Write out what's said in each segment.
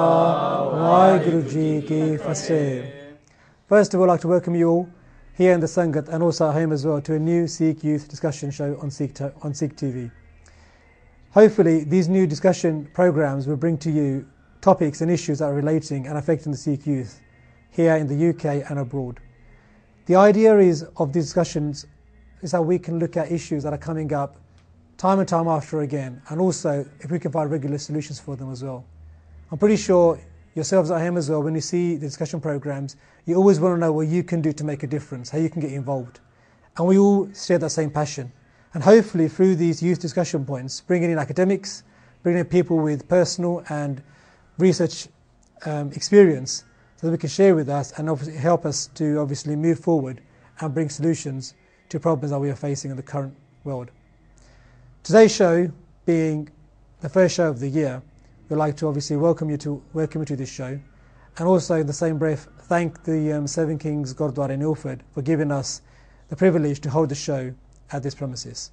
Waheguru Ji Ki Fateh. First of all, I'd like to welcome you all here in the Sangat and also at home as well to a new Sikh youth discussion show on Sikh TV. Hopefully, these new discussion programs will bring to you topics and issues that are relating and affecting the Sikh youth here in the UK and abroad. The idea of these discussions is how we can look at issues that are coming up time and time after again, and also if we can find regular solutions for them as well. I'm pretty sure yourselves at home as well, when you see the discussion programs, you always want to know what you can do to make a difference, how you can get involved. And we all share that same passion. And hopefully through these youth discussion points, bringing in academics, bringing in people with personal and research experience, so that we can share with us and obviously help us to obviously move forward and bring solutions to problems that we are facing in the current world. Today's show being the first show of the year, we'd like to obviously welcome you to this show, and also in the same breath thank the Seven Kings Gurdwara in Ilford for giving us the privilege to hold the show at this premises.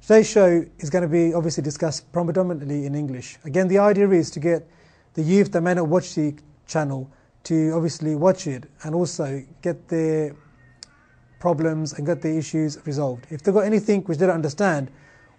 Today's show is going to be obviously discussed predominantly in English. Again, the idea is to get the youth that may not watch the channel to obviously watch it and also get their problems and get the issues resolved. If they've got anything which they don't understand,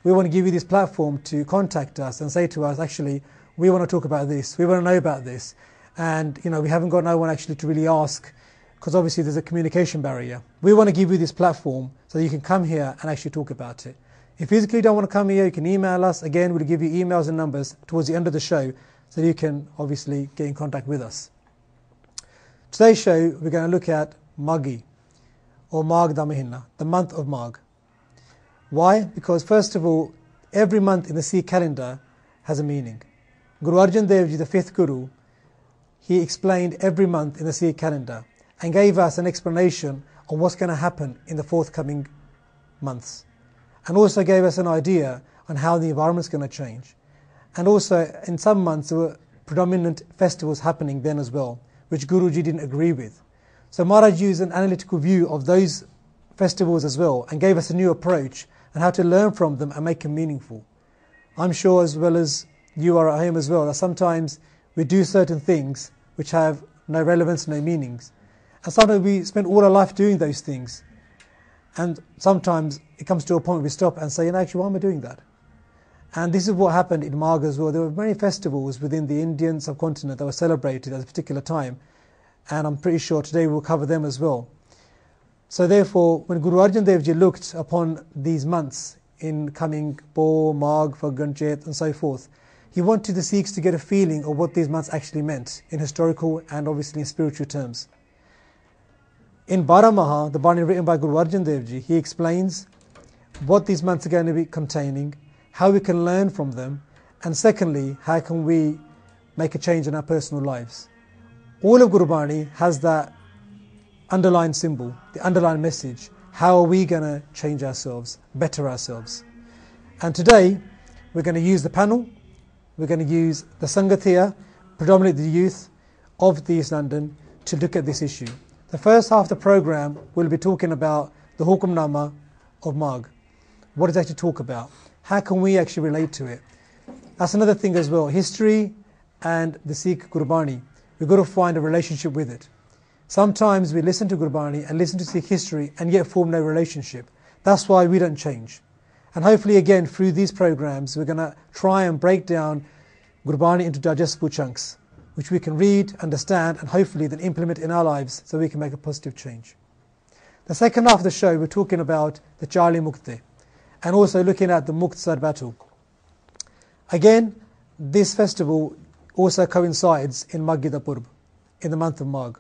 we want to give you this platform to contact us and say to us, actually, we want to talk about this, we want to know about this. And we haven't got no one actually to really ask, because obviously there's a communication barrier. We want to give you this platform so you can come here and actually talk about it. If you physically don't want to come here, you can email us. Again, we'll give you emails and numbers towards the end of the show so you can obviously get in contact with us. Today's show, we're going to look at Maghi, or Magh da Mahina, the month of Magh. Why? Because first of all, every month in the Sikh calendar has a meaning. Guru Arjan Dev Ji, the fifth Guru, he explained every month in the Sikh calendar and gave us an explanation on what's going to happen in the forthcoming months. And also gave us an idea on how the environment's going to change. And also in some months there were predominant festivals happening then as well, which Guruji didn't agree with. So Maharaj used an analytical view of those festivals as well and gave us a new approach and how to learn from them and make them meaningful. I'm sure, as well as you are at home as well, that sometimes we do certain things which have no relevance, no meanings. And sometimes we spend all our life doing those things. And sometimes it comes to a point where we stop and say, actually, why am I doing that? And this is what happened in Magh as well. There were many festivals within the Indian subcontinent that were celebrated at a particular time. And I'm pretty sure today we'll cover them as well. So therefore, when Guru Arjan Dev Ji looked upon these months in coming Bo, Magh, Phagan, Chet and so forth, he wanted the Sikhs to get a feeling of what these months actually meant in historical and obviously in spiritual terms. In Baramaha, the Bani written by Guru Arjan Dev Ji, he explains what these months are going to be containing, how we can learn from them, and secondly, how can we make a change in our personal lives. All of Guru Bani has that underlying symbol, the underlying message. How are we going to change ourselves, better ourselves? And today, we're going to use the panel, we're going to use the Sangat here, predominantly the youth of the East London, to look at this issue. The first half of the programme will be talking about the Hukamnama of Magh. What does it actually talk about? How can we actually relate to it? That's another thing as well. History and the Sikh Gurbani, we've got to find a relationship with it. Sometimes we listen to Gurbani and listen to Sikh history and yet form no relationship. That's why we don't change. And hopefully again through these programs we're going to try and break down Gurbani into digestible chunks, which we can read, understand and hopefully then implement in our lives so we can make a positive change. The second half of the show we're talking about the Charli Mukti and also looking at the Muktsar battle. Again, this festival also coincides in Maghi da Purb, in the month of Magh.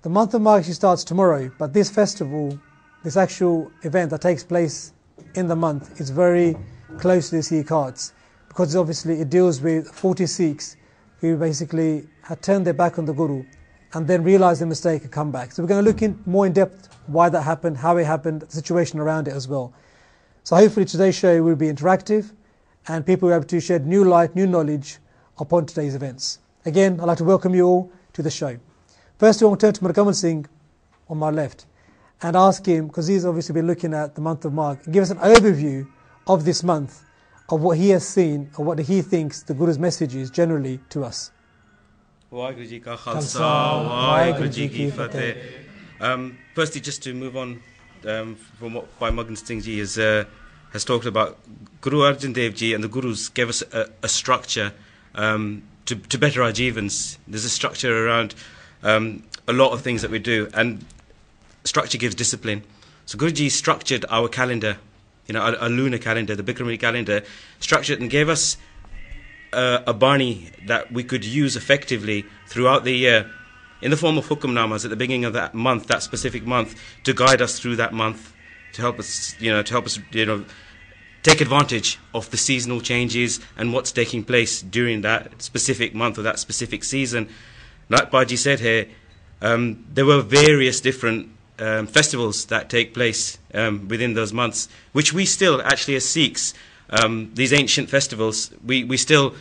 The month of Magh actually starts tomorrow, but this festival, this actual event that takes place in the month is very close to the Sikh hearts, because obviously it deals with 40 Sikhs who basically had turned their back on the Guru and then realised their mistake and come back. So we're going to look in more in depth why that happened, how it happened, the situation around it as well. So hopefully today's show will be interactive and people will be able to shed new light, new knowledge upon today's events. Again, I'd like to welcome you all to the show. First of all, I'll turn to Murkamal Singh on my left and ask him, because he's obviously been looking at the month of Magh, and give us an overview of this month of what he has seen or what he thinks the Guru's message is generally to us. Waheguru Ji Ka Khalsa, Waheguru Ji Ki Fateh. Firstly, just to move on from what Bhai Magan Singh Ji has talked about, Guru Arjan Dev Ji and the Gurus gave us a structure to better our jivans. There's a structure around a lot of things that we do, and structure gives discipline. So Guruji structured our calendar, our lunar calendar, the Bikramali calendar, structured and gave us a bani that we could use effectively throughout the year in the form of hukamnamas at the beginning of that month, that specific month, to guide us through that month, to help us take advantage of the seasonal changes and what's taking place during that specific month or that specific season. Like Baji said here, there were various different festivals that take place within those months, which we still, actually as Sikhs, these ancient festivals, we still,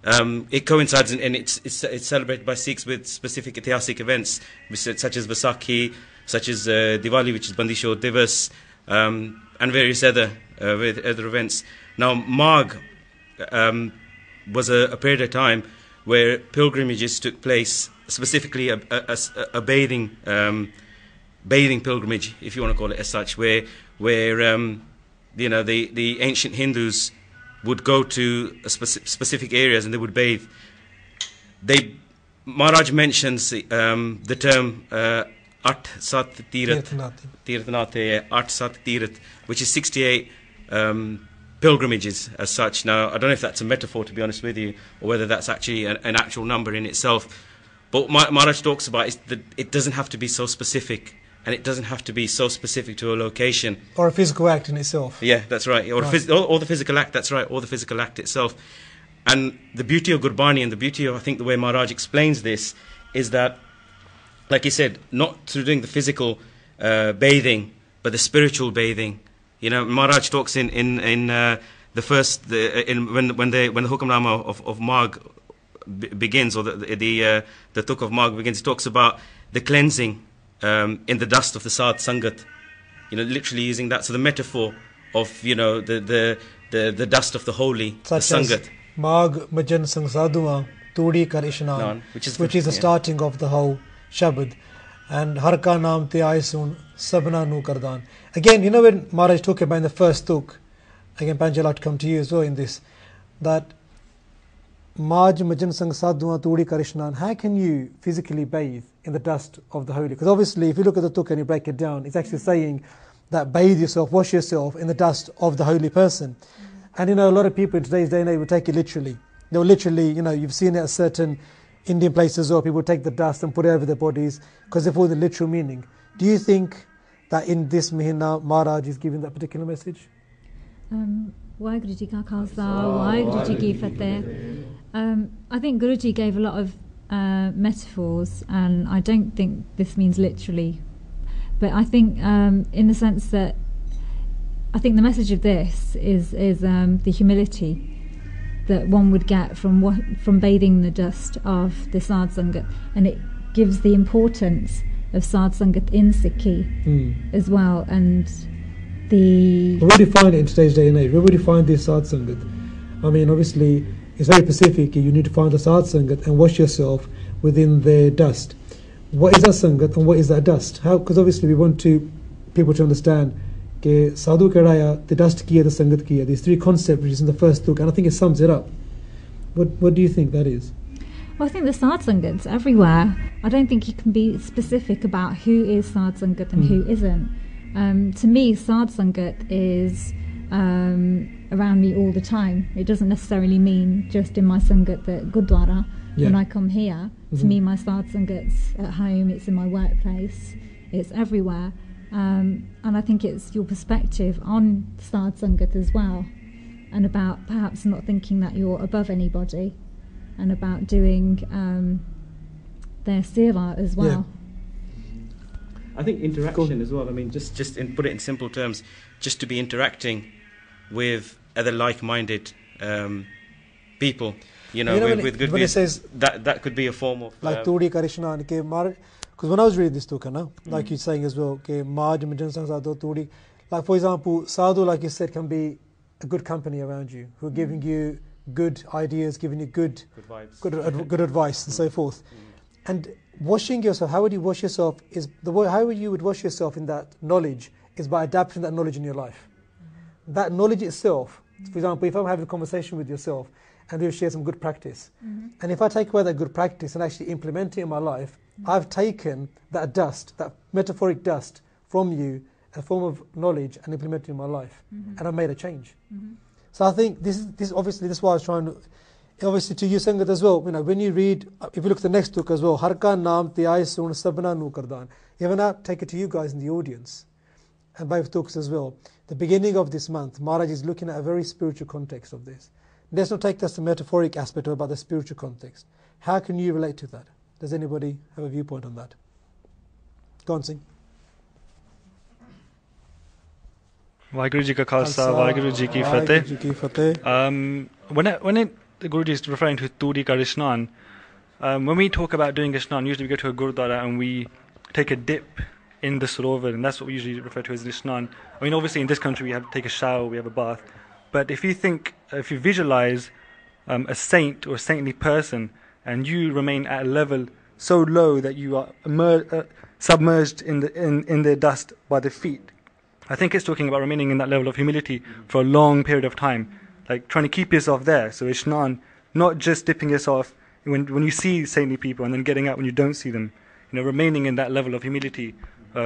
it coincides and it's celebrated by Sikhs with specific Itihasik events, such as Vaisakhi, such as Diwali, which is Bandishor Divas, and various other events. Now, Magh was a period of time where pilgrimages took place, specifically a bathing pilgrimage, if you want to call it as such, where the ancient Hindus would go to specific areas and they would bathe. Maharaj mentions the term At Sat Tirthanate, At Sat Tirat, which is 68 pilgrimages as such. Now, I don't know if that's a metaphor, to be honest with you, or whether that's actually an actual number in itself. But Maharaj talks about is that it doesn't have to be so specific, and it doesn't have to be so specific to a location. Or a physical act in itself. Yeah, that's right. Or the physical act, that's right, or the physical act itself. And the beauty of Gurbani and the beauty of, I think, the way Maharaj explains this is that, like he said, not through doing the physical bathing, but the spiritual bathing. Maharaj talks in the first, when the Hukamnama of Magh begins, or the Tuk of Magh begins, he talks about the cleansing in the dust of the Sad Sangat, literally using that. So the metaphor of, the dust of the holy, such the Sangat. Magh Majan Sang Sadhuwa Turi Kar Ishnan, which is the starting of the whole Shabad. And Har ka naam te aaye sun sabna nu kardan. Again, when Maharaj talked about in the first tuk, again, Panji, I'd like to come to you as well in this, that Maj Majan Sang Sadhuwa Turi Kar Ishnan, how can you physically bathe in the dust of the holy? Because obviously, if you look at the tuk and you break it down, it's actually saying that bathe yourself, wash yourself in the dust of the holy person. And a lot of people in today's day and age will take it literally. They'll literally, you've seen it at certain Indian places, or people take the dust and put it over their bodies because they follow the literal meaning. Do you think that in this Mahina Maharaj is giving that particular message? Waheguru Ji Ka Khalsa, Waheguru Ji Ki Fateh. I think Guruji gave a lot of metaphors, and I don't think this means literally, but I think in the sense that I think the message of this is the humility that one would get from bathing the dust of the Sad Sangat, and it gives the importance of Sad Sangat in Sikhi as well. And where do you find it in today's day and age? Where would you find this Sad Sangat? I mean, obviously, it's very specific. You need to find a Sad Sangat and wash yourself within their dust. What is that Sangat and what is that dust? Because obviously we want people to understand कि साधु कड़ाया, the dust kiya, the sangat kiya, these three concepts which is in the first book, and I think it sums it up. What do you think that is? Well, I think the Sad Sangat's everywhere. I don't think you can be specific about who is Sad Sangat and who isn't. To me, Sad Sangat is around me all the time. It doesn't necessarily mean just in my Sangat at Gurdwara. When I come here, to me my Sad Sangat's at home, it's in my workplace, it's everywhere. And I think it's your perspective on Sad Sangat as well, and about perhaps not thinking that you're above anybody, and about doing their seva as well. I think interaction as well. I mean, just put it in simple terms, just to be interacting with other like-minded people, with good when it says that could be a form of like Turi Karishna, because when I was reading this tukka, like you're saying as well, Maj Majan Sang Sadhu Turi, like for example, sadhu, like you said, can be a good company around you, who are giving you good ideas, giving you good vibes, good advice, and so forth. And washing yourself, how would you wash yourself? How you would wash yourself in that knowledge is by adapting that knowledge in your life. That knowledge itself, for example, if I'm having a conversation with yourself and we share some good practice, and if I take away that good practice and actually implement it in my life, I've taken that dust, that metaphoric dust from you, a form of knowledge, and implemented it in my life, and I've made a change. So I think this is obviously, this is why I was trying to, obviously to you Sangat as well, when you read, if you look at the next book as well, Har ka naam tiyai sun sabna nu kardan. Even now, take it to you guys in the audience, and both talks as well. The beginning of this month, Maharaj is looking at a very spiritual context of this. Let's not take this the metaphoric aspect of about the spiritual context. How can you relate to that? Does anybody have a viewpoint on that? Go on, Singh. Waheguru Ji Ka Khalsa, Waheguru Ji Ki Fateh. When the Guruji is referring to Turi Ka Ishnan, when we talk about doing Ishnan, usually we go to a Gurudwara and we take a dip in the Sarovar, and that's what we usually refer to as Ishnan. I mean, obviously in this country we have to take a shower, we have a bath, but if you visualize a saint or a saintly person, and you remain at a level so low that you are submerged in the dust by the feet, I think it's talking about remaining in that level of humility for a long period of time, like trying to keep yourself there. So Ishnan, not just dipping yourself when you see saintly people and then getting out when you don't see them, remaining in that level of humility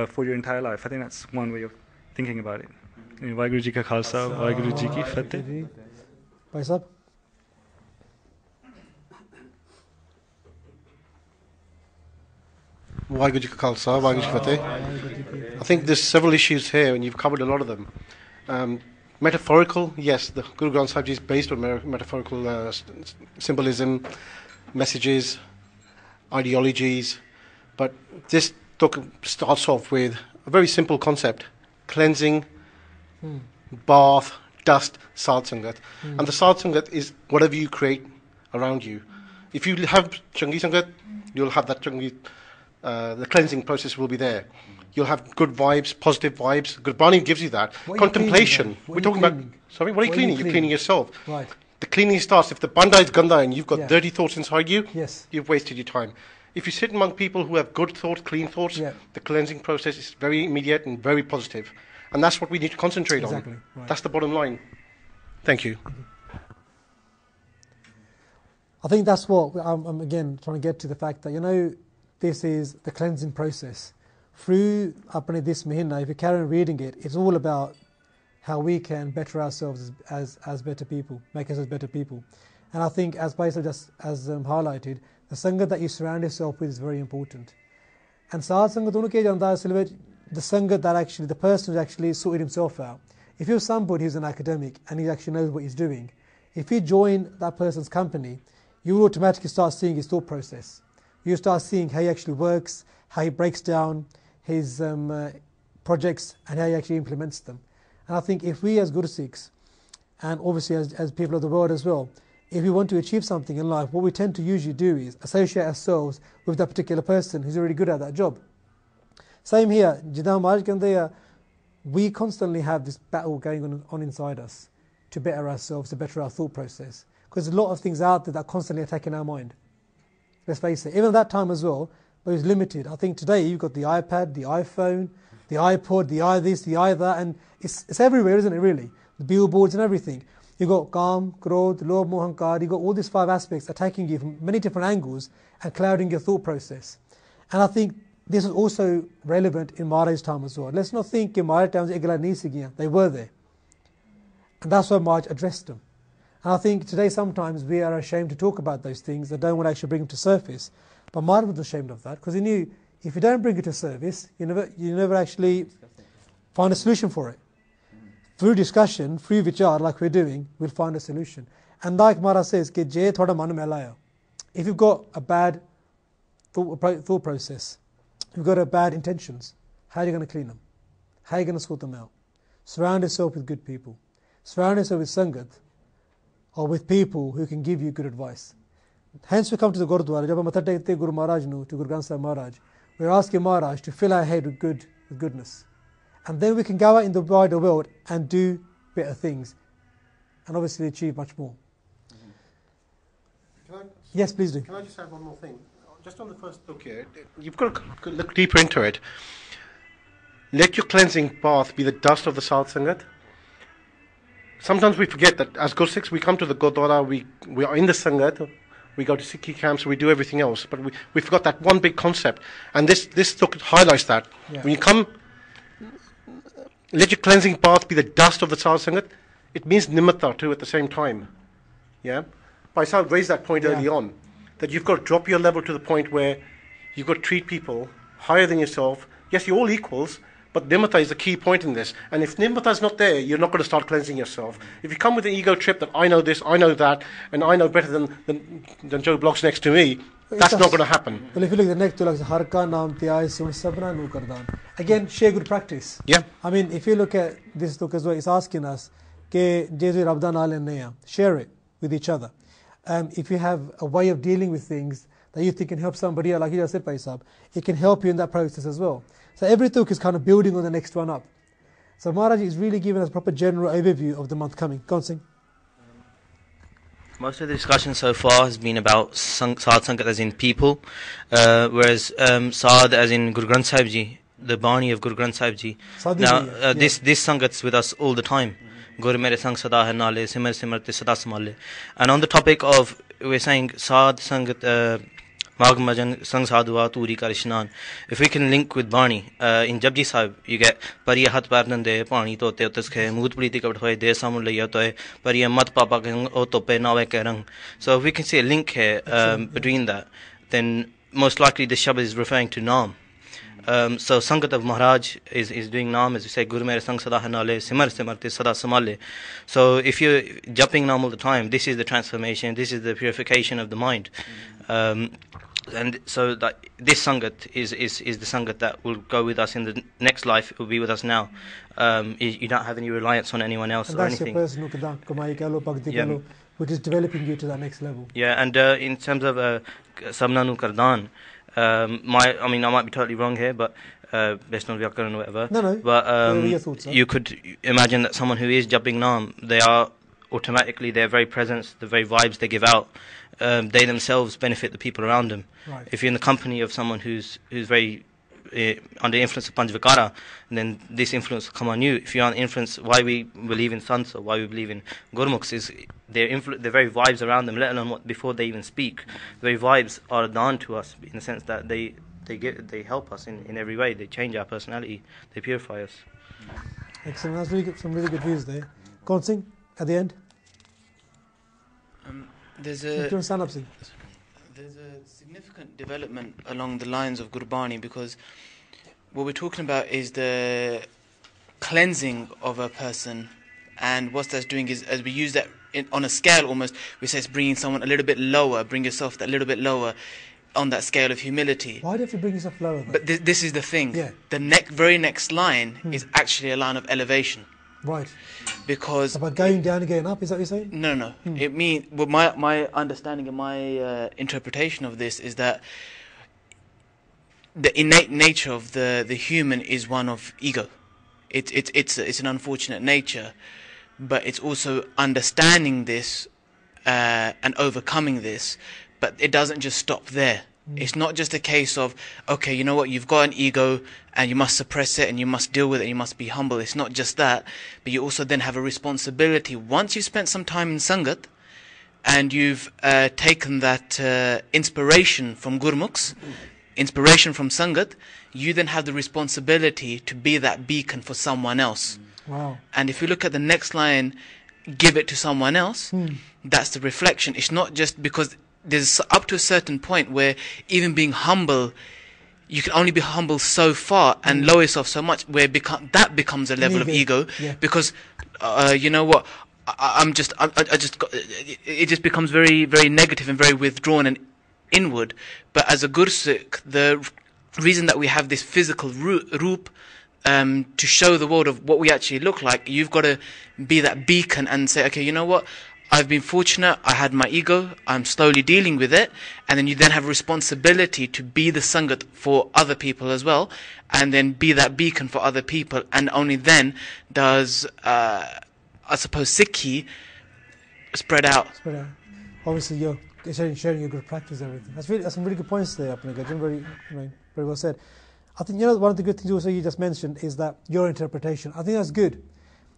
for your entire life. I think that's one way of thinking about it. Waheguru Ji Ka Khalsa, Waheguru Ji Ki Fateh. Bhai Sahab. Waheguru Ji Ka Khalsa, Waheguru Ji Ki Fateh. I think there's several issues here, and you've covered a lot of them. Metaphorical, yes, the Guru Granth Sahib Ji is based on metaphorical symbolism, messages, ideologies, but this talk starts off with a very simple concept: cleansing, bath, dust, Sad Sangat. And the Sad Sangat is whatever you create around you. If you have Changi Sangat, you'll have that Changi. The cleansing process will be there. You'll have good vibes, positive vibes. Gurbani gives you that. Contemplation. We're talking about. Sorry, what are you cleaning? You're cleaning yourself. Right. The cleaning starts. If the banda is ganda and you've got dirty thoughts inside you, yes, you've wasted your time. If you sit among people who have good thoughts, clean thoughts, the cleansing process is very immediate and very positive. And that's what we need to concentrate on. Right. That's the bottom line. Thank you. I think that's what I'm again trying to get to, the fact that, this is the cleansing process. Through this Mahina, if you carry on reading it, it's all about how we can better ourselves as better people, make us as better people. And I think, as Baisa just highlighted, the Sangat that you surround yourself with is very important. And Sahad Sangat, the Sangat that actually, the person who's actually sorted himself out. If you're somebody who's an academic and he actually knows what he's doing, if you join that person's company, you will automatically start seeing his thought process. You start seeing how he actually works, how he breaks down his projects, and how he actually implements them. And I think if we as Guru Sikhs, and obviously as people of the world as well, if we want to achieve something in life, what we tend to usually do is associate ourselves with that particular person who's already good at that job. Same here, we constantly have this battle going on inside us to better ourselves, to better our thought process. Because there's a lot of things out there that are constantly attacking our mind. Let's face it, even at that time as well, but it was limited. I think today you've got the iPad, the iPhone, the iPod, the this, the that, and it's everywhere, isn't it, really? The billboards and everything. You've got Kam, Krodh, Lobh, Mohankar, you've got all these 5 aspects attacking you from many different angles and clouding your thought process. And I think this is also relevant in Maharaj's time as well. Let's not think in Maharaj's time they were there. And that's why Maharaj addressed them. And I think today sometimes we are ashamed to talk about those things and don't want to actually bring them to surface. But Maharaj was ashamed of that, because he knew if you don't bring it to service, you never actually find a solution for it. Through discussion, through vichar, like we're doing, we'll find a solution. And like Maharaj says, if you've got a bad thought process, you've got a bad intentions, how are you going to clean them? How are you going to sort them out? Surround yourself with good people. Surround yourself with Sangat, or with people who can give you good advice. Hence we come to the Gurudwara, Guru Maharaj to Guru Granth Sahib Maharaj, we're asking Maharaj to fill our head with goodness. And then we can go out in the wider world and do better things and obviously achieve much more. Can I, Yes, please do. Can I just add one more thing? Just on the first look here, you've got to look deeper into it. Let your cleansing bath be the dust of the Sadh Sangat. Sometimes we forget that as Gursikhs, we come to the Gurdwara, we are in the Sangat, we go to Sikhi camps, we do everything else, but we forgot that one big concept. And this look highlights that. Yeah. When you come, let your cleansing bath be the dust of the Sadh Sangat. It means nimitta too at the same time. Yeah? Paisal raised that point early on, that you've got to drop your level to the point where you've got to treat people higher than yourself. Yes, you're all equals, but nimitta is the key point in this. And if nimitta is not there, you're not going to start cleansing yourself. If you come with an ego trip that I know this, I know that, and I know better than Joe Blogg's next to me, that's not going to happen. Well, if you look at the next two, like Harka Naam Tyai Sun Sabna Nu Kardan. Again, share good practice. Yeah. I mean, if you look at this book as well, it's asking us, ke Jesu Rabdan Al share it with each other. If you have a way of dealing with things that you think can help somebody else, like you just said, Paisab, it can help you in that process as well. So every talk is kind of building on the next one up. So Maharaj is really giving us a proper general overview of the month coming. Go on, Singh. Most of the discussion so far has been about Sadh Sangat as in people, whereas Sadh as in Guru Granth Sahib Ji, the Bani of Guru Granth Sahib Ji. Now, this Sangat's with us all the time. Gur mere sang sada hai nale, simar simarte sada samale. And on the topic of, we're saying Sadh Sangat, Magmajan sang sadhua turi karishnan. If we can link with Bani, in Japji Sahib, you get Pariya hat parnande, pani tote otaske, mood priti kabad hoye, de samun laya toye, Pariya mat papa keng o tope nawe kerang. So if we can see a link here between that, then most likely the Shabad is referring to Naam. So Sangat of Maharaj is doing Naam, as we say, Guru mere sang sada hanale, simar simarte sada samale. So if you're jumping Naam all the time, this is the transformation, this is the purification of the mind. And so that this Sangat is the Sangat that will go with us in the next life, it will be with us now. You don't have any reliance on anyone else and or that's anything. Your personal kamai kalo, bhakti kalo, which is developing you to that next level. Yeah, and in terms of Sabnanu Kardan, I might be totally wrong here, but based on Vyakaran or whatever. No. But you could imagine that someone who is jumping Naam, they are automatically, their very presence, the very vibes they give out, they themselves benefit the people around them. Right. If you're in the company of someone who's very under influence of Panchvikara, then this influence will come on you. If you're on influence, why we believe in Sants or why we believe in Gurmukhs is their very vibes around them, let alone before they even speak. The very vibes are done to us in the sense that they help us in every way. They change our personality. They purify us. Excellent. That's really good, some really good views there. Go on, Singh, at the end. There's You can stand up, Singh. There's a significant development along the lines of Gurbani, because what we're talking about is the cleansing of a person, and what that's doing is, as we use that on a scale almost, we say it's bringing someone a little bit lower, bring yourself a little bit lower on that scale of humility. Why do you have to bring yourself lower, though? But this is the thing. Yeah. The very next line is actually a line of elevation. Right. Because It's about going down and going up, is that what you're saying? No. It means, well, my understanding and my interpretation of this is that the innate nature of the human is one of ego. It's an unfortunate nature, but it's also understanding this and overcoming this. But it doesn't just stop there. It's not just a case of, okay, you know what, you've got an ego and you must suppress it and you must deal with it and you must be humble. It's not just that, but you also then have a responsibility. Once you've spent some time in Sangat and you've taken that inspiration from Gurmukhs, inspiration from Sangat, you then have the responsibility to be that beacon for someone else. Wow. And if you look at the next line, give it to someone else, that's the reflection. It's not just because there's up to a certain point where even being humble, you can only be humble so far and lower yourself so much where that becomes a level of ego. Yeah. Because you know what, it just becomes very, very negative and very withdrawn and inward. But as a Gursikh, the reason that we have this physical roop to show the world of what we actually look like, you've got to be that beacon and say, okay, you know what, I've been fortunate, I had my ego, I'm slowly dealing with it, and then you then have a responsibility to be the Sangat for other people as well, and then be that beacon for other people, and only then does, I suppose, Sikhi spread out. Obviously, you're sharing your good practice and everything. That's some really good points there, Apnagajin. Very well said. I think, one of the good things also you just mentioned is that your interpretation. I think that's good.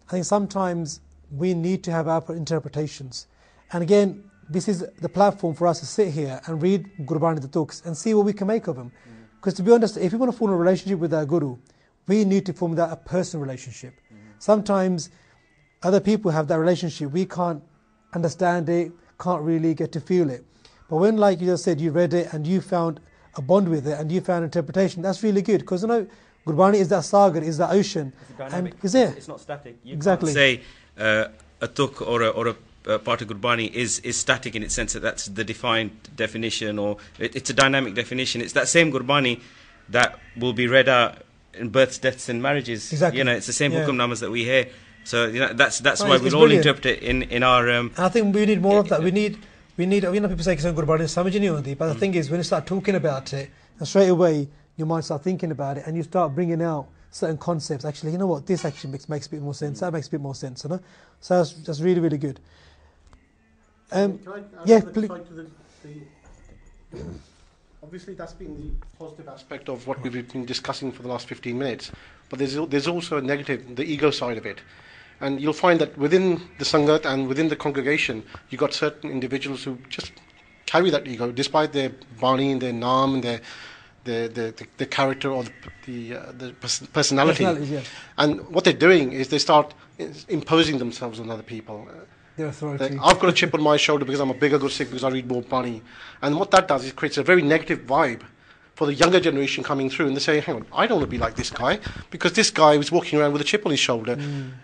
I think sometimes we need to have our interpretations. And again, this is the platform for us to sit here and read Gurbani the books and see what we can make of them. Because to be honest, if we want to form a relationship with our Guru, we need to form that a personal relationship. Sometimes other people have that relationship. We can't understand it, can't really get to feel it. But when, like you just said, you read it and you found a bond with it and you found interpretation, that's really good. Because Gurbani is that sagar, is that ocean. It's not static. You can't say a tuk or a part of Gurbani is static in its sense that that's the defined definition, or it's a dynamic definition. It's that same Gurbani that will be read out in births, deaths and marriages. Exactly. It's the same hukum namas that we hear. So that's why we'll all interpret it in our... I think we need more of that. We need people say Gurbani samajh nahi hondi, but the thing is, when you start talking about it, and straight away your mind starts thinking about it and you start bringing out certain concepts. Actually, you know what, this actually makes a bit more sense, that makes a bit more sense, So that's really, really good. Please. Obviously, that's been the positive aspect of what we've been discussing for the last 15 minutes. But there's also a negative, the ego side of it. And you'll find that within the Sangat and within the congregation, you've got certain individuals who just carry that ego, despite their Bani and their Naam and their character or the personality. And what they're doing is they start imposing themselves on other people. Their authority. I've got a chip on my shoulder because I'm a bigger good Sikh because I read more Bani. And what that does is creates a very negative vibe for the younger generation coming through, and they say, hang on, I don't want to be like this guy, because this guy was walking around with a chip on his shoulder,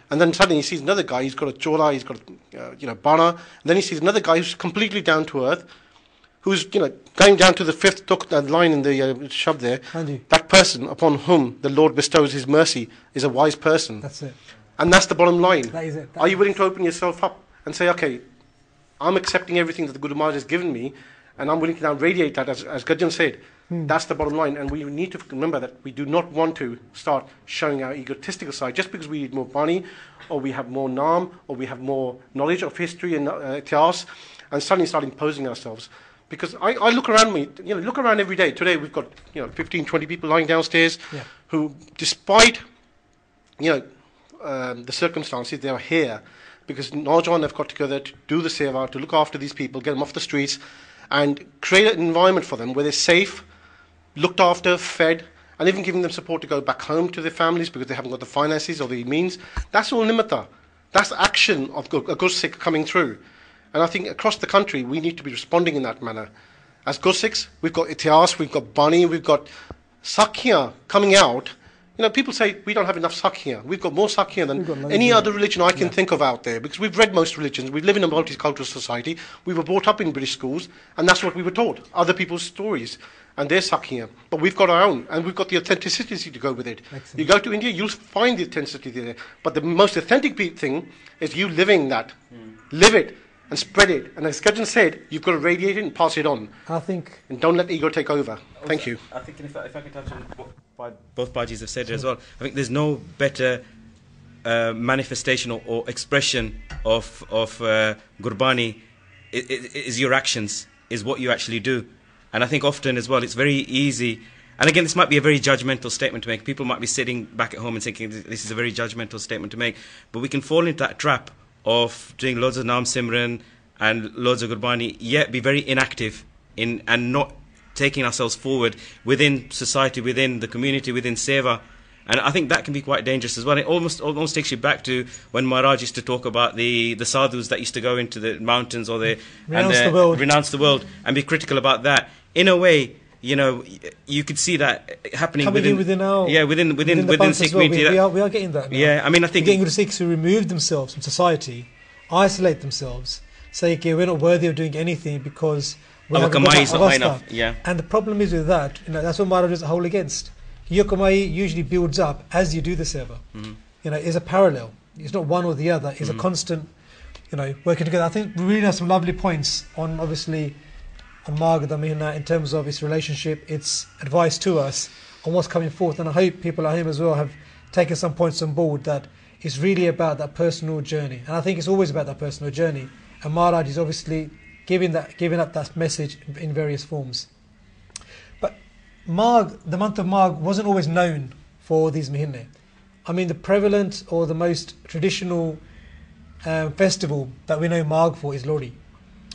and then suddenly he sees another guy, he's got a chola, he's got bana, and then he sees another guy who's completely down to earth, who's going down to the fifth line in the shab there. That person upon whom the Lord bestows his mercy is a wise person. That's it. And that's the bottom line. That is it. Are you willing to open yourself up and say, okay, I'm accepting everything that the Guru Maharaj has given me, and I'm willing to now radiate that, as Gajan said. That's the bottom line. And we need to remember that we do not want to start showing our egotistical side just because we read more Bani, or we have more Naam, or we have more knowledge of history and Ityas, and suddenly start imposing ourselves. Because I look around me, look around every day. Today we've got 15, 20 people lying downstairs who, despite the circumstances, they are here because Naujawan have got together to do the seva, to look after these people, get them off the streets, and create an environment for them where they're safe, looked after, fed, and even giving them support to go back home to their families because they haven't got the finances or the means. That's all nimitta. That's action of a good Sikh coming through. And I think across the country, we need to be responding in that manner. As good Sikhs, we've got Ityas, we've got Bani, we've got Sakhya coming out. People say we don't have enough Sakhya. We've got more Sakhya than any other religion I can think of out there, because we've read most religions. We live in a multicultural society. We were brought up in British schools, and that's what we were taught, other people's stories and their Sakhya. But we've got our own, and we've got the authenticity to go with it. Excellent. You go to India, you'll find the authenticity there. But the most authentic thing is you living that. Live it and spread it. And as Gajan said, you've got to radiate it and pass it on. And don't let ego take over. Thank you. I think if I can touch on what both Bajis have said as well, I think there's no better manifestation or expression of Gurbani is your actions, is what you actually do. And I think often as well, it's very easy, and again, this might be a very judgmental statement to make. People might be sitting back at home and thinking this is a very judgmental statement to make, but we can fall into that trap of doing loads of Naam Simran and loads of Gurbani, yet be very inactive and not taking ourselves forward within society, within the community, within Seva. And I think that can be quite dangerous as well. It almost takes you back to when Maharaj used to talk about the sadhus that used to go into the mountains or renounce the world and be critical about that. In a way, you could see that happening within Sikh community. We are getting that now. Yeah, I mean, I think we're getting the Sikhs who remove themselves from society, isolate themselves, say, okay, we're not worthy of doing anything because our kamai is not high enough. Yeah. And the problem is with that, that's what Maharaj is a whole against. Your kamai usually builds up as you do the seva. It's a parallel. It's not one or the other. It's a constant, working together. I think we really have some lovely points on, obviously, on Margadamina in terms of its relationship, its advice to us on what's coming forth. And I hope people at home as well have taken some points on board that it's really about that personal journey. And I think it's always about that personal journey. and Maharaj is obviously giving up that message in various forms. But Magh, the month of Magh, wasn't always known for these Mahinne. I mean, the prevalent or the most traditional festival that we know Magh for is Lohri.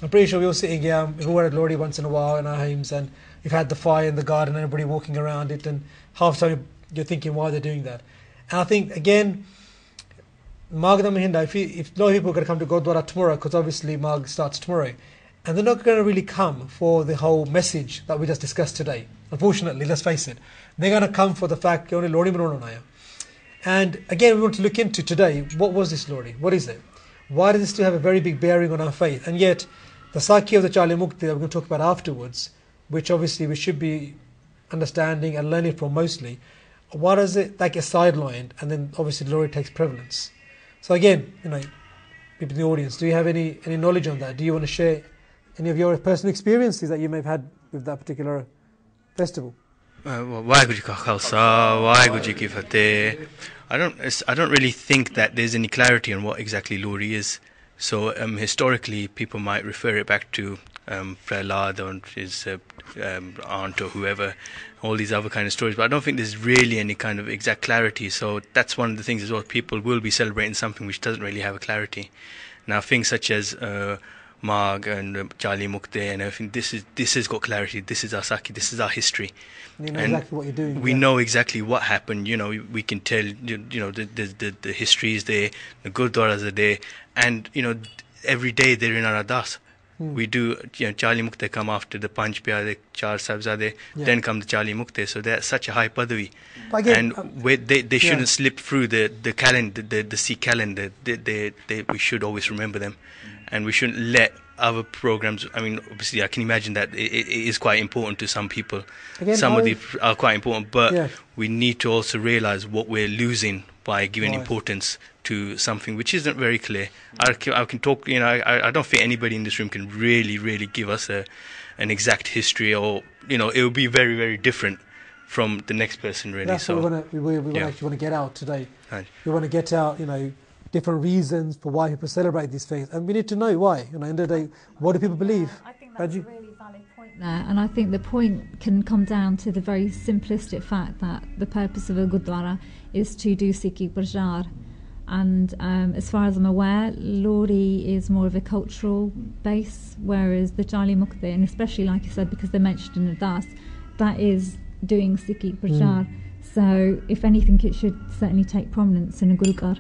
I'm pretty sure we're all sitting here, we've all had Lohri once in a while in our homes, and we've had the fire in the garden and everybody walking around it, and half the time you're thinking why they're doing that. And I think, again, Magh da Mahinda, if a lot of people are going to come to Gurdwara tomorrow, because obviously Magh starts tomorrow, and they're not going to really come for the whole message that we just discussed today. Unfortunately, let's face it. They're going to come for the fact that only Lohri Manonaya. And again, we want to look into today, what was this Lohri? What is it? Why does it still have a very big bearing on our faith? And yet, the Sakhi of the Charli Mukti that we're going to talk about afterwards, which obviously we should be understanding and learning from mostly, why does it that get sidelined and then obviously Lohri takes prevalence? So again, people in the audience, do you have any knowledge on that? Do you want to share any of your personal experiences that you may have had with that particular festival? Waheguru Ji Ka Khalsa, Waheguru Ji Ki Fateh. I don't really think that there's any clarity on what exactly Lohri is. So historically, people might refer it back to Prahlad or his aunt or whoever, all these other kind of stories. But I don't think there's really any kind of exact clarity. So that's one of the things as well. People will be celebrating something which doesn't really have a clarity. Now, things such as Magh and Charli Mukti and everything, this has got clarity. This is our Sakhi. This is our history. You know exactly what you're doing. We know exactly what happened. We can tell. The history is there. The Gurdwaras are there, and every day they're in our ardas. We do. Charli Mukti come after the Panch Pyare, Char Sabzade, then come the Charli Mukti. So they're such a high padavi, and they shouldn't slip through the calendar, the Sikh calendar. We should always remember them, and we shouldn't let other programs. I mean, obviously, I can imagine that it is quite important to some people. Again, some of these are quite important, but we need to also realize what we're losing by giving importance to something which isn't very clear. I can talk. I don't think anybody in this room can really give us an exact history, or it will be very, very different from the next person. Really, that's what we actually want to get out today. Right. We want to get out, different reasons for why people celebrate these faiths, and we need to know why. At the end of the day, what do people believe? I think that's a really valid point there, and I think the point can come down to the very simplistic fact that the purpose of a Gurdwara is to do Sikhi Prajar. And as far as I'm aware, Lohri is more of a cultural base, whereas the Charli Mukti, and especially like you said, because they're mentioned in the Das, that is doing Sikhi Prajar. So if anything, it should certainly take prominence in a Gurukar.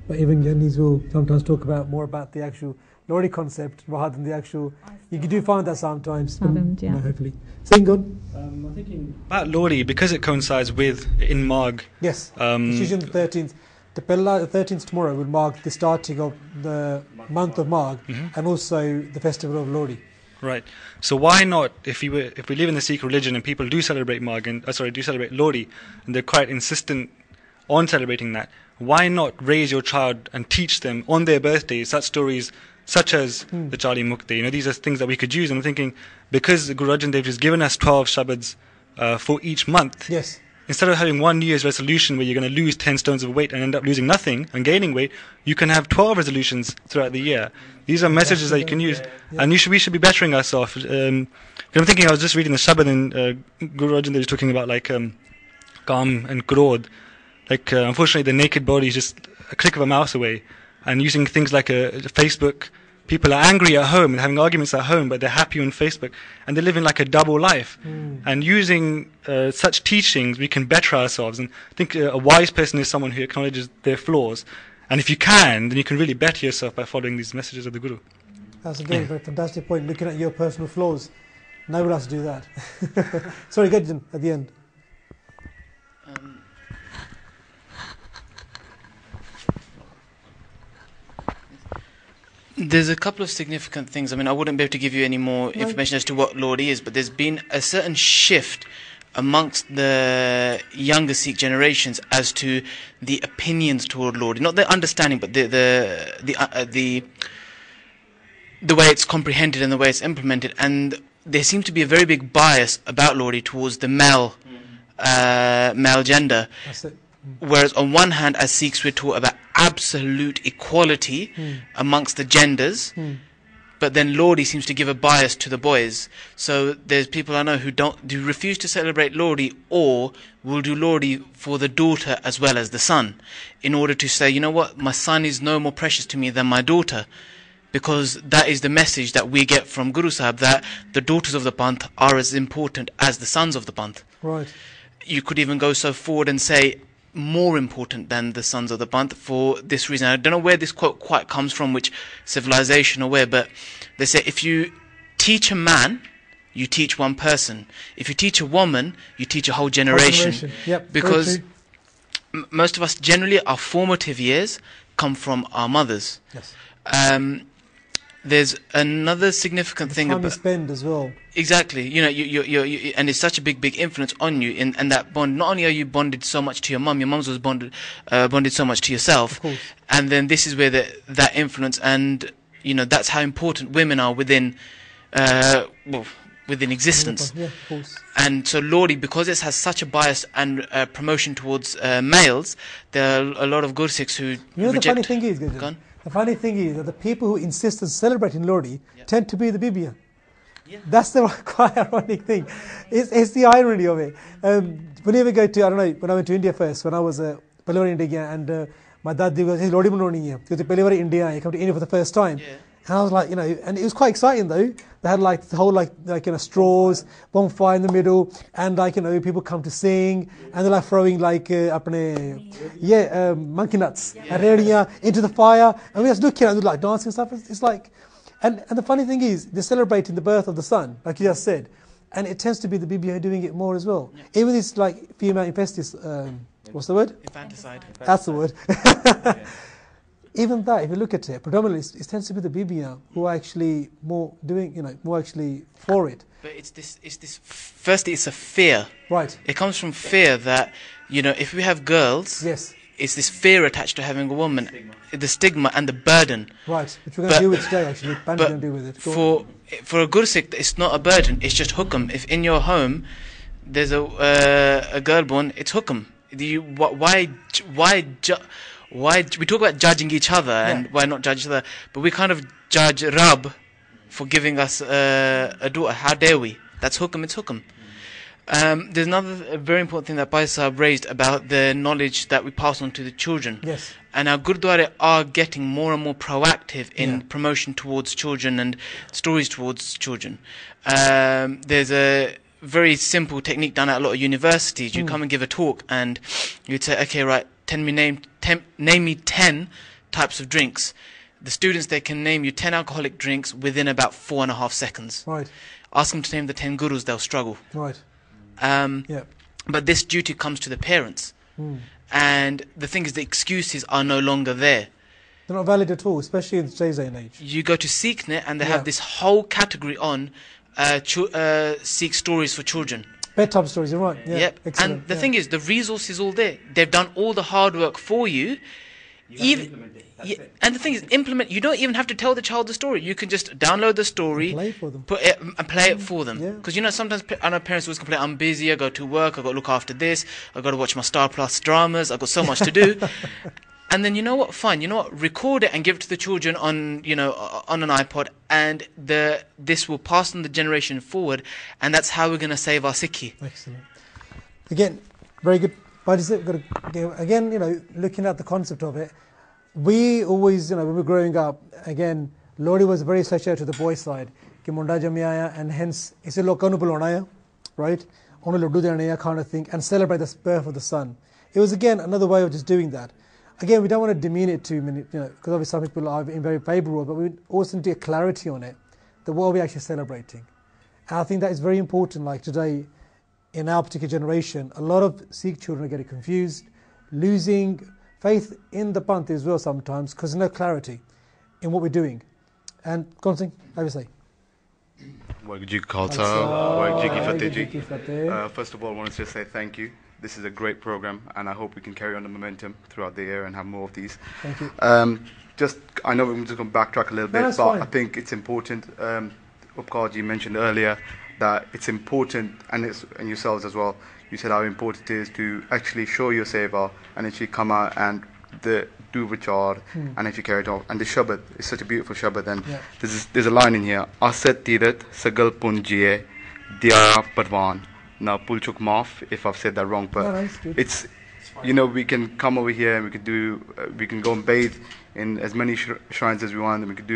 But even Gyanis will sometimes talk more about the actual Lohri concept rather than the actual. You do find that sometimes. Hopefully. Sing on. I'm thinking about Lohri because it coincides with in Magh. Yes. It's usually the 13th. The 13th tomorrow will mark the starting of the month of Magh, and also the festival of Lohri. Right. So why not, if we live in the Sikh religion and people do celebrate Magh and do celebrate Lohri, and they're quite insistent on celebrating that, why not raise your child and teach them on their birthdays such stories such as the Charli Mukti? These are things that we could use. And I'm thinking, because Guru Arjan Dev has given us 12 Shabads for each month. Yes. Instead of having one New Year's resolution where you're going to lose 10 stones of weight and end up losing nothing and gaining weight, you can have 12 resolutions throughout the year. These are messages that you can use. And we should be bettering ourselves. I'm thinking, I was just reading the Shabad and Guru Arjan Dev was talking about Kam and Krodh. Unfortunately, the naked body is just a click of a mouse away. And using things like Facebook, people are angry at home and having arguments at home, but they're happy on Facebook. And they're living like a double life. And using such teachings, we can better ourselves. And I think a wise person is someone who acknowledges their flaws. And if you can, then you can really better yourself by following these messages of the Guru. That's again a very fantastic point, looking at your personal flaws. No one else do that. Sorry, Gadjan, at the end. There's a couple of significant things. I mean, I wouldn't be able to give you any more information as to what Lohri is, but there's been a certain shift amongst the younger Sikh generations as to the opinions toward Lohri, not the understanding, but the way it's comprehended and the way it's implemented. And there seems to be a very big bias about Lohri towards the male gender. That's it. Whereas on one hand, as Sikhs, we're taught about absolute equality amongst the genders, but then Lohri seems to give a bias to the boys. So there's people I know who refuse to celebrate Lohri, or will do Lohri for the daughter as well as the son, in order to say, you know what, my son is no more precious to me than my daughter, because that is the message that we get from Guru Sahib, that the daughters of the Panth are as important as the sons of the Panth. Right. You could even go so forward and say more important than the sons of the Panth for this reason. I don't know where this quote quite comes from, which civilization or where, but they say if you teach a man, you teach one person. If you teach a woman, you teach a whole generation. Yep, because most of us, generally, our formative years come from our mothers. Yes. There's another significant thing about time you spend as well. Exactly. You know, you and it's such a big influence on you, and that bond. Not only are you bonded so much to your mum was bonded so much to yourself. Of course. And then this is where that influence, and you know, that's how important women are within existence. Yeah, of course. And so Lohri, because it has such a bias and promotion towards males, there are a lot of Gursikhs who the funny thing is, the funny thing is that the people who insist on celebrating Lohri tend to be the Bibia. Yeah. That's the quite ironic thing. It's the irony of it. Whenever we go to, I don't know, when I went to India first, when I was a Palwari India, and my dad goes, hey, Lohri manoni hai. Because Palwari India, he come to India for the first time. Yeah. And I was like, you know, and it was quite exciting though. They had like the whole like you know, straws, bonfire in the middle, and like, you know, people come to sing, and they're like throwing like monkey nuts and into the fire, and we just looking at it, like dancing and stuff. It's like, and the funny thing is, they're celebrating the birth of the son, like you just said, and it tends to be the Bibia doing it more as well. Yeah. Even this like female infestis, what's the word? Infanticide. That's the word. Even that, if you look at it, predominantly it tends to be the Bibia who are actually more doing, you know, more actually for it. But it's this. Firstly, it's a fear. Right. It comes from fear that, you know, if we have girls, yes, it's this fear attached to having a woman, the stigma and the burden. Right. Which we're going to deal with today. Actually, Ban's going to deal with it. For a Gursikh, it's not a burden. It's just hukum. If in your home there's a girl born, it's hukum. Why we talk about judging each other and why not judge each other, but we kind of judge Rab for giving us a daughter. How dare we? That's hukum. It's hukum. There's another very important thing that Bhai Sahib raised about the knowledge that we pass on to the children. Yes. And our Gurdwara are getting more and more proactive in promotion towards children and stories towards children. There's a very simple technique done at a lot of universities. You come and give a talk, and you'd say, okay, right, name me 10 types of drinks. The students, they can name you 10 alcoholic drinks within about 4.5 seconds. Right. Ask them to name the 10 gurus, they'll struggle. Right. But this duty comes to the parents. And the thing is, the excuses are no longer there. They're not valid at all, especially in today's day and age. You go to SikhNet and they have this whole category on Sikh stories for children. Bedtime stories, you're right. Yeah, yep. And the thing is, the resource is all there. They've done all the hard work for you. And the thing is, implement. You don't even have to tell the child the story. You can just download the story, play it for them. put it and play it for them. Because you know, sometimes I know parents always complain, I'm busy, I go to work, I got to look after this, I got to watch my Star Plus dramas, I've got so much to do. And then you know what? Fine. You know what? Record it and give it to the children on, you know, on an iPod, and this will pass on the generation forward, and that's how we're going to save our Sikhi. Excellent. Again, very good. Again, you know, looking at the concept of it, we always, you know, when we were growing up, again, Lohri was very associated to the boy side. Ki munda jamya and hence ise lokan nu bulana, right? Onu laddu dene kind of thing, and celebrate the birth of the son. It was again another way of just doing that. Again, we don't want to demean it too many, you know, because obviously some people are very favourable, but we also need to get clarity on it, that what are we actually celebrating. And I think that is very important, like today, in our particular generation, a lot of Sikh children are getting confused, losing faith in the Panth as well sometimes, because there's no clarity in what we're doing. And, Gonsin, how do you say? Rajic Acosta, Rajic Acosta. First of all, I wanted to say thank you. This is a great program, and I hope we can carry on the momentum throughout the year and have more of these. Thank you. I know we're just going to backtrack a little bit, but fine. I think it's important. Upkarji mentioned earlier that it's important, and yourselves as well. You said how important it is to actually show your seva and actually come out, and the do vichar, and actually carry it out. And the Shabad is such a beautiful Shabad. And there's a line in here: Asat Tirat Sagal Punjiye Dia Parvan. Now, Pulchuk Maaf, if I've said that wrong, but it's, you know, we can come over here and we can go and bathe in as many shrines as we want, and we can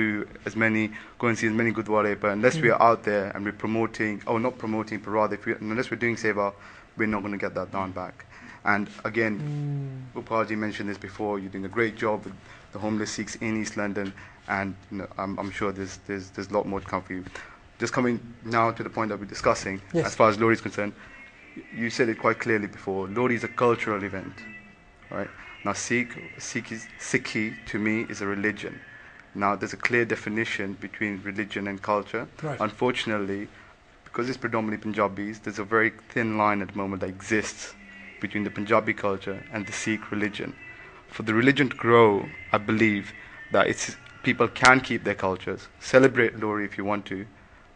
go and see as many Gurdwara, but unless we are out there and we're promoting, or not promoting, but rather unless we're doing seva, we're not going to get that done back. And again, Upaji mentioned this before, you're doing a great job with the homeless Sikhs in East London, and you know, I'm sure there's a lot more to come for you. Just coming now to the point that we're discussing, as far as Lohri is concerned, you said it quite clearly before. Lohri is a cultural event, right? Now, Sikhi to me is a religion. Now, there's a clear definition between religion and culture. Right. Unfortunately, because it's predominantly Punjabis, there's a very thin line at the moment that exists between the Punjabi culture and the Sikh religion. For the religion to grow, I believe that people can keep their cultures, celebrate Lohri if you want to,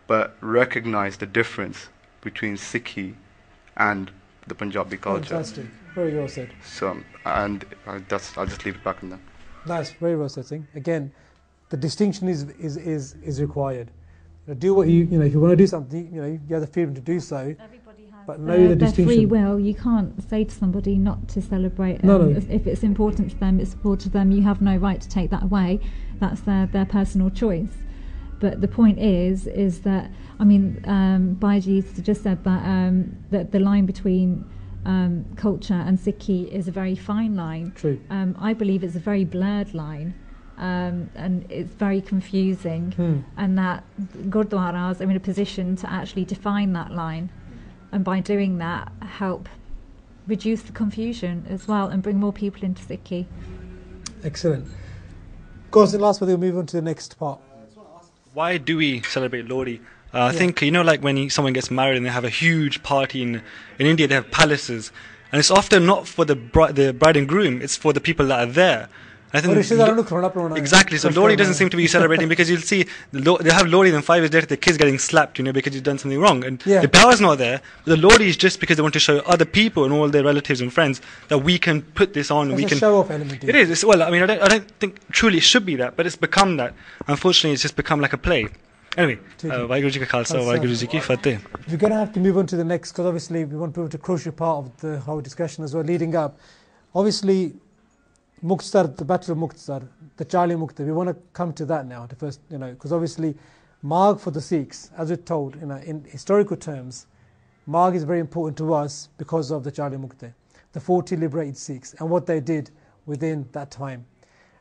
but recognize the difference between Sikhi and the Punjabi culture. Fantastic. Very well said. So, and I'll just leave it back on that. That's very well said, Singh. Again, the distinction is required. Do what if you want to do something, you have the freedom to do so. Everybody has but know the distinction. Free will. You can't say to somebody not to celebrate. No. If it's important to them, it's important to them. You have no right to take that away. That's their personal choice. But the point is that, I mean, Baiji just said that the line between culture and Sikhi is a very fine line. True. I believe it's a very blurred line, and it's very confusing, and that Gurdwaras are in a position to actually define that line, and by doing that, help reduce the confusion as well and bring more people into Sikhi. Excellent. Of course, in last, we'll move on to the next part. Why do we celebrate Lohri? I think, like when someone gets married and they have a huge party in India, they have palaces. And it's often not for the bride and groom, it's for the people that are there. I think exactly. So Lohri doesn't seem to be celebrating because you'll see they have Lohri, then 5 years later the kid's getting slapped, because you've done something wrong. And the power's not there. But the Lohri is just because they want to show other people and all their relatives and friends that we can put this on. It's a show-off element. It is. I don't think truly it should be that, but it's become that. Unfortunately, it's just become like a play. Anyway, Waheguru Ji Ka Khalsa, Waheguru Ji Ki Fateh. We're going to have to move on to the next, because obviously we want to move to a crucial part of the whole discussion as well, leading up. Obviously, Mukhtar, the Battle of Mukhtar, the Charlie Mukhtar, we want to come to that now, the first, because obviously Marg for the Sikhs, as we're told, in historical terms, Marg is very important to us because of the Charlie Mukhtar, the 40 liberated Sikhs, and what they did within that time.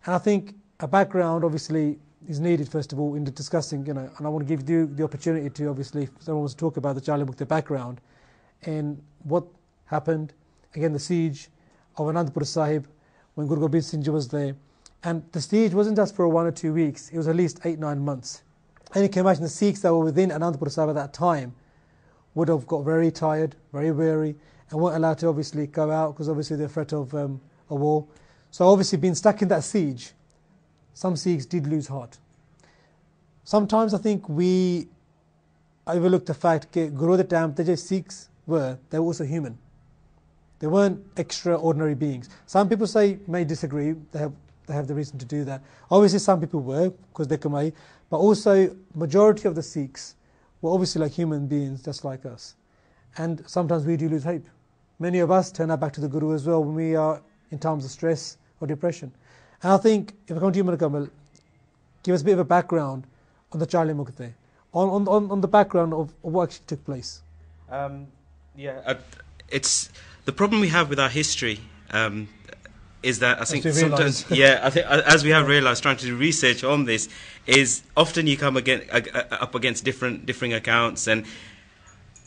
And I think a background, obviously, is needed, first of all, in the discussing, and I want to give you the opportunity to, obviously, if someone wants to talk about the Charlie Mukhtar background and what happened, again, the siege of Anandpur Sahib, when Guru Gobind Singh Ji was there. And the siege wasn't just for 1 or 2 weeks, it was at least 8-9 months. And you can imagine the Sikhs that were within Anandpur Sahib at that time would have got very tired, very weary, and weren't allowed to obviously go out because obviously the threat of a war. So obviously being stuck in that siege, some Sikhs did lose heart. Sometimes I think we overlook the fact that Guru the time the Sikhs they were also human. They weren't extraordinary beings. Some people may disagree, they have the reason to do that. Obviously some people were, because they Kamai, but also majority of the Sikhs were obviously like human beings, just like us. And sometimes we do lose hope. Many of us turn our back to the Guru as well when we are in times of stress or depression. And I think, if I come to you, Manakamal, give us a bit of a background on the Charlie Mukhtar, on the background of what actually took place. It's the problem we have with our history is that I think sometimes, I think as we have realised, trying to do research on this, is often you come up against differing accounts, and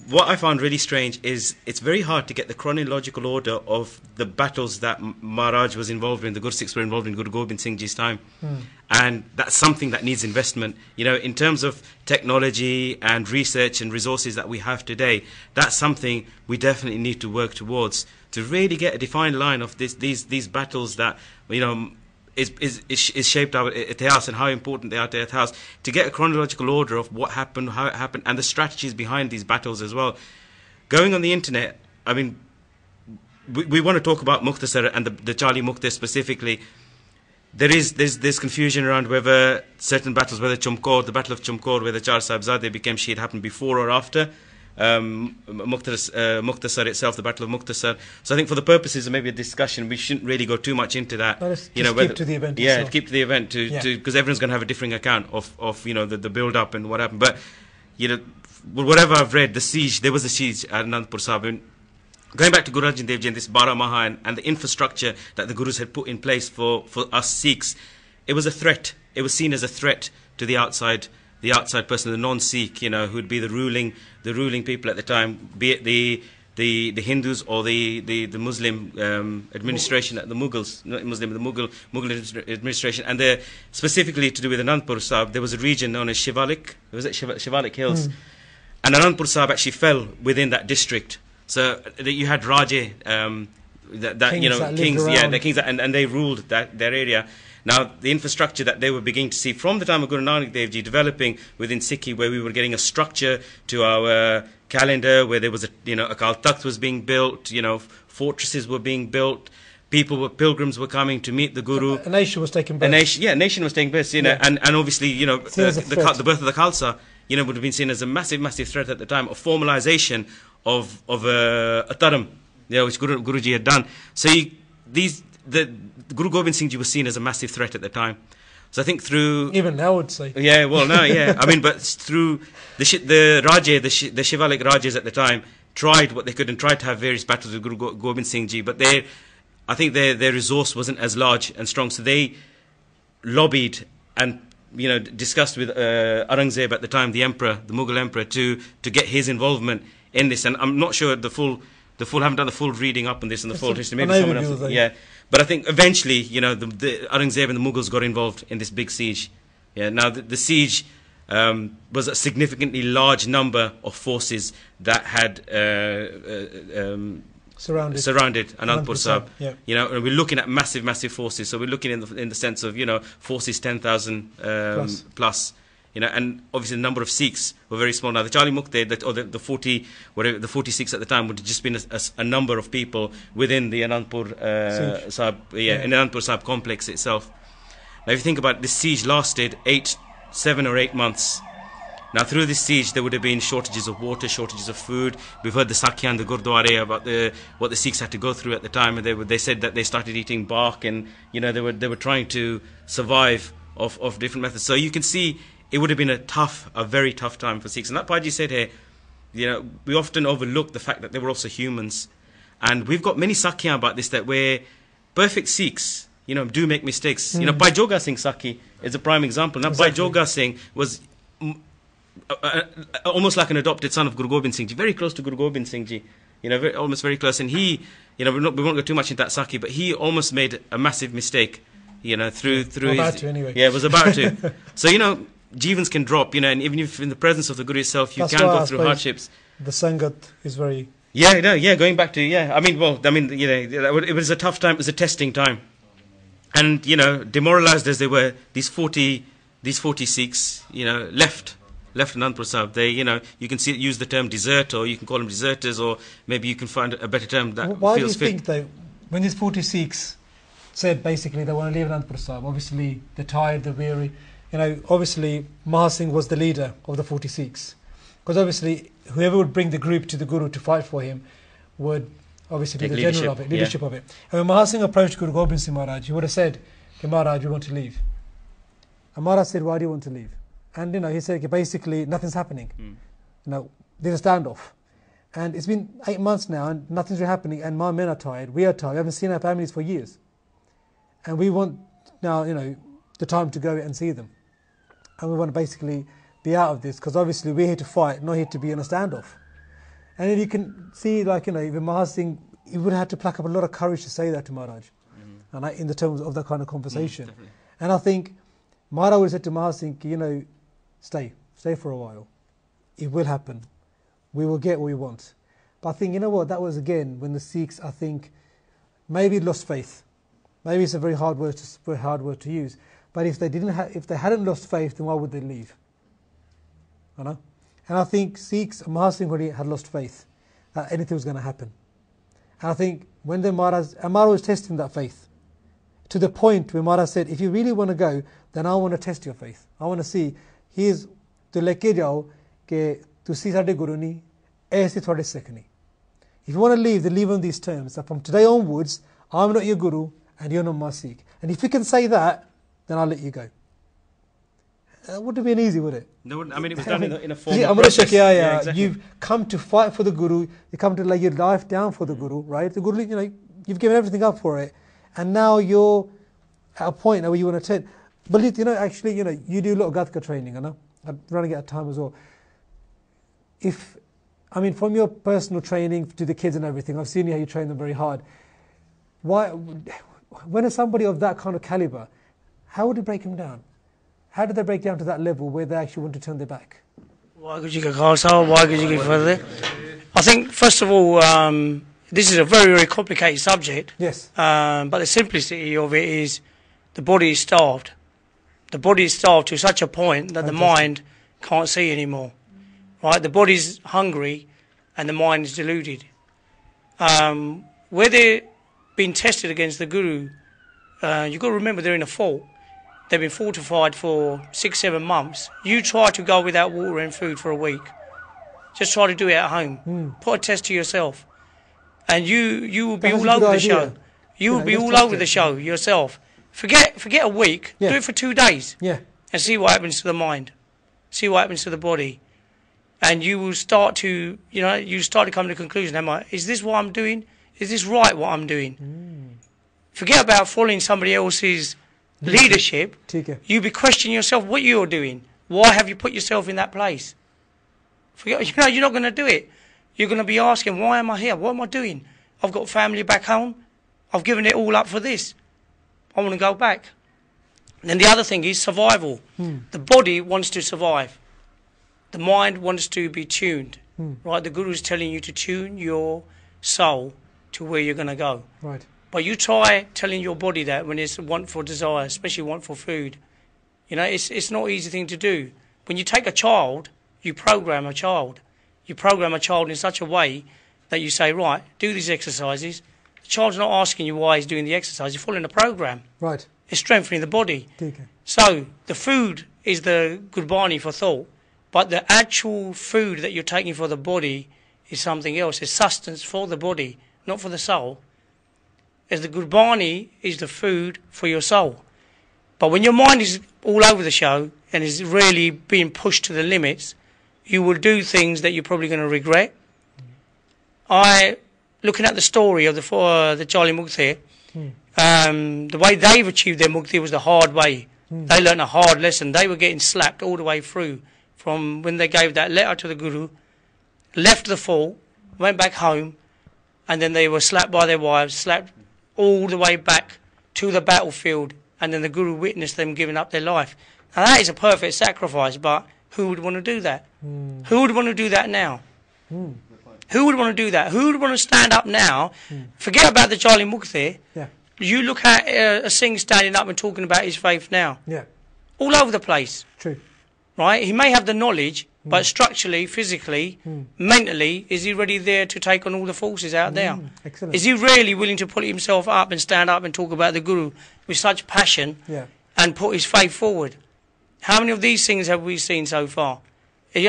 what I found really strange is it's very hard to get the chronological order of the battles that Maharaj was involved in, the Gursikhs were involved in Guru Gobind Singh Ji's time. And that's something that needs investment. In terms of technology and research and resources that we have today, that's something we definitely need to work towards, to really get a defined line of these battles that, is shaped our Itihas and how important they are to Itihas, to get a chronological order of what happened, how it happened, and the strategies behind these battles as well. Going on the internet, we want to talk about Mukhtasar and the Charlie Mukhtar specifically. there's confusion around whether certain battles, whether the Battle of Chumkor, whether Char Sahibzade became Shahid happened before or after Mukhtasar itself, the Battle of Mukhtasar. So I think for the purposes of maybe a discussion, we shouldn't really go too much into that. Keep to the event. Yeah, keep to the event because everyone's going to have a differing account of the build up and what happened. But whatever I've read, there was a siege at Anandpur Sahib. Going back to Guru Arjan Dev Ji and this Bara Maha and the infrastructure that the Gurus had put in place for us Sikhs, it was a threat. It was seen as a threat to the outside person, the non-Sikh, who'd be the ruling people at the time, be it the Hindus or the Muslim administration, the Mughals, not Muslim, the Mughal administration, and specifically to do with Anandpur Sahib, there was a region known as Shivalik. Was it Shivalik Hills? And Anandpur Sahib actually fell within that district. So you had Raje, kings, and they ruled their area. Now, the infrastructure that they were beginning to see from the time of Guru Nanak Dev Ji developing within Sikhi, where we were getting a structure to our calendar, where there was Akal Takht was being built, fortresses were being built, pilgrims were coming to meet the Guru. A nation was taking birth. A nation was taking birth, and obviously, the birth of the Khalsa, would have been seen as a massive, massive threat at the time, a formalization of a taram, which Guruji had done. So the Guru Gobind Singh Ji was seen as a massive threat at the time. So I think through even now, I would say I mean, but through the Shivalik Rajas at the time tried what they could and tried to have various battles with Guru Gobind Singh Ji, but I think their resource wasn't as large and strong. So they lobbied and discussed with Aurangzeb at the time, the Mughal emperor, to get his involvement in this. And I'm not sure haven't done the full reading up on this and the full history. Maybe someone else. But I think eventually, the Aurangzeb and the Mughals got involved in this big siege. Yeah. Now the siege was a significantly large number of forces that had surrounded Anandpur Sahib. Yeah. And we're looking at massive, massive forces. So we're looking in the sense of forces 10,000 plus. And obviously the number of Sikhs were very small. Now the Charlie Mukte, or the 46 at the time, would have just been a number of people within the Anandpur Sahib, in Anandpur Sahib complex itself. Now if you think about it, this siege lasted 7 or 8 months. Now through this siege there would have been shortages of water, shortages of food. We've heard the Sakya and the Gurdwara about what the Sikhs had to go through at the time, and they said that they started eating bark, and they were trying to survive of different methods. So you can see it would have been a very tough time for Sikhs. And that Paji said here, we often overlook the fact that they were also humans. And we've got many Sakya about this, that we're perfect Sikhs, do make mistakes. Bhai Joga Singh Sakhi is a prime example. Now, Bhai Joga Singh was almost like an adopted son of Guru Gobind Singh Ji, very close to Guru Gobind Singh Ji, almost very close. And he, we won't go too much into that Sakhi, but he almost made a massive mistake, through his... anyway. Yeah, was about to. So, Jivans can drop, and even if in the presence of the Guru itself, you can go through hardships. The Sangat is very... going back to, it was a tough time, it was a testing time. And, demoralized as they were, these 40 Sikhs, left Anandpur Sahib. They, you can use the term desert, or you can call them deserters, or maybe you can find a better term that Why feels do you fit. think, though, when these 40 Sikhs said basically they want to leave Anandpur Sahib, obviously they're tired, they're weary, obviously Maha Singh was the leader of the 40 Sikhs. Because obviously whoever would bring the group to the Guru to fight for him would obviously be the general of it, leadership of it. And when Maha Singh approached Guru Gobind Singh Maharaj, he would have said, Maharaj, we want to leave. And Maharaj said, why do you want to leave? And he said, basically nothing's happening. There's a standoff. And it's been 8 months now and nothing's really happening, and my men are tired, we are tired, we haven't seen our families for years. And we want now, the time to go and see them. And we want to basically be out of this, because obviously we're here to fight, not here to be in a standoff. And then you can see, even Maha Singh, he would have had to pluck up a lot of courage to say that to Maharaj, and in the terms of that kind of conversation. And I think Maharaj would have said to Maha Singh, stay for a while. It will happen. We will get what we want. But I think, that was again when the Sikhs, I think, maybe lost faith. Maybe it's a very hard word to use. But if they hadn't lost faith, then why would they leave? And I think Sikhs, Maha Singh already had lost faith that anything was going to happen. And I think when Maharaj was testing that faith, to the point where Maharaj said, if you really want to go, then I want to test your faith. I want to see, he's to leke jao ke tusi sade guru ni, aise thode Sikh ni. If you want to leave, then leave on these terms. That from today onwards, I'm not your guru and you're not my Sikh. And if you can say that, then I'll let you go. Wouldn't have been easy, would it? No, I mean, it was done in a formal I'm process. Yeah, exactly. You've come to fight for the guru. You come to lay your life down for the guru, right? The guru, you've given everything up for it, and now you're at a point where you want to turn. But actually, you do a lot of Gatka training. I know. I'm running out of time as well. From your personal training to the kids and everything, I've seen how you train them very hard. Why, when is somebody of that kind of caliber, how would it break them down? How did they break down to that level where they actually want to turn their back? I think, first of all, this is a very, very complicated subject. Yes. But the simplicity of it is the body is starved. The body is starved to such a point that the mind can't see anymore. Right? The body's hungry and the mind is deluded. Where they're being tested against the guru, you've got to remember they're in a fort. They've been fortified for 6-7 months. You try to go without water and food for a week. Just try to do it at home. Put a test to yourself. And you will be all over the show. You will be all over the show yourself. Forget a week. Do it for 2 days. Yeah. And see what happens to the mind. See what happens to the body. And you will start to, come to the conclusion, is this what I'm doing? Is this right what I'm doing? Forget about following somebody else's leadership. You be questioning yourself what you're doing. Why have you put yourself in that place? Forget, you're not going to do it. You're going to be asking, why am I here? What am I doing? I've got family back home. I've given it all up for this. I want to go back. And then the other thing is survival. The body wants to survive. The mind wants to be tuned. Right? The Guru is telling you to tune your soul to where you're going to go. Right. But you try telling your body that when it's want for desire, especially want for food. It's not an easy thing to do. When you take a child, you program a child. You program a child in such a way that you say, right, do these exercises. The child's not asking you why he's doing the exercise. You're following a program. Right. It's strengthening the body. Okay. So the food is the gurbani for thought. But the actual food that you're taking for the body is something else. It's sustenance for the body, not for the soul. As the gurbani is the food for your soul. But when your mind is all over the show and is really being pushed to the limits, you will do things that you're probably going to regret. Looking at the story of the Charlie Mukti, the way they've achieved their Mukti was the hard way. They learned a hard lesson. They were getting slapped all the way through from when they gave that letter to the Guru, left the fort, went back home, and then they were slapped by their wives, slapped all the way back to the battlefield, and then the Guru witnessed them giving up their life. Now that is a perfect sacrifice, but who would want to do that? Who would want to do that now? Who would want to do that? Who would want to stand up now? Forget about the Charlie Mukti. You look at a Singh standing up and talking about his faith now. All over the place. True. Right? He may have the knowledge, but structurally, physically, mentally, is he ready there to take on all the forces out there? Excellent. Is he really willing to put himself up and stand up and talk about the Guru with such passion and put his faith forward? How many of these things have we seen so far? And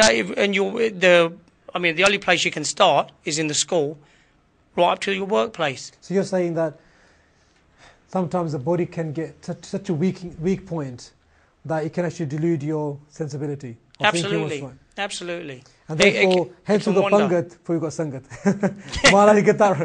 the only place you can start is in the school, right up to your workplace. So you're saying that sometimes the body can get to such a weak point that it can actually delude your sensibility. Absolutely. Absolutely. And therefore, hence you got Pangat before you got Sangat. Maharaj get that,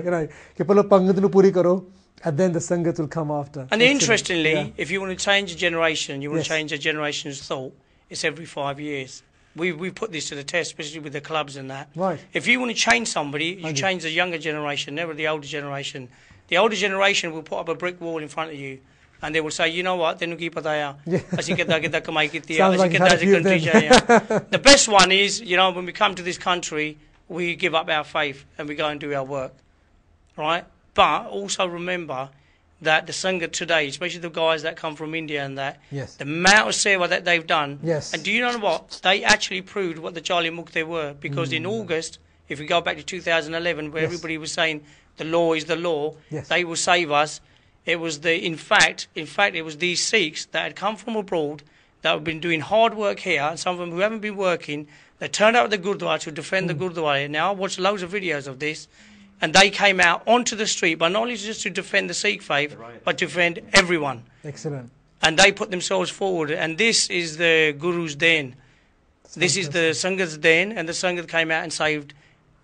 कि पहले Pangat nu puri karo, and then the Sangat will come after. And interestingly, if you want to change a generation, you want to change a generation's thought, it's every 5 years. We put this to the test, especially with the clubs and that. Right. If you want to change somebody, you change the younger generation, never the older generation. The older generation will put up a brick wall in front of you, and they will say, you know what, tenu ki pata hai, assi kita kamai kiti hai, assi kita as country jaya. The best one is, when we come to this country, we give up our faith and we go and do our work, right? But also remember that the Sangat today, especially the guys that come from India and that, the amount of seva that they've done, and do you know what? They actually proved what the Charlie Mukti were, because in August, if we go back to 2011, where everybody was saying the law is the law, they will save us. It was in fact, it was these Sikhs that had come from abroad, that have been doing hard work here, and some of them who haven't been working, that turned out at the Gurdwara to defend the Gurdwara. Now, I watched loads of videos of this, and they came out onto the street, but not only just to defend the Sikh faith, but to defend everyone. Excellent. And they put themselves forward, and this is the Guru's den. This is the Sangat's den, and the Sangat came out and saved,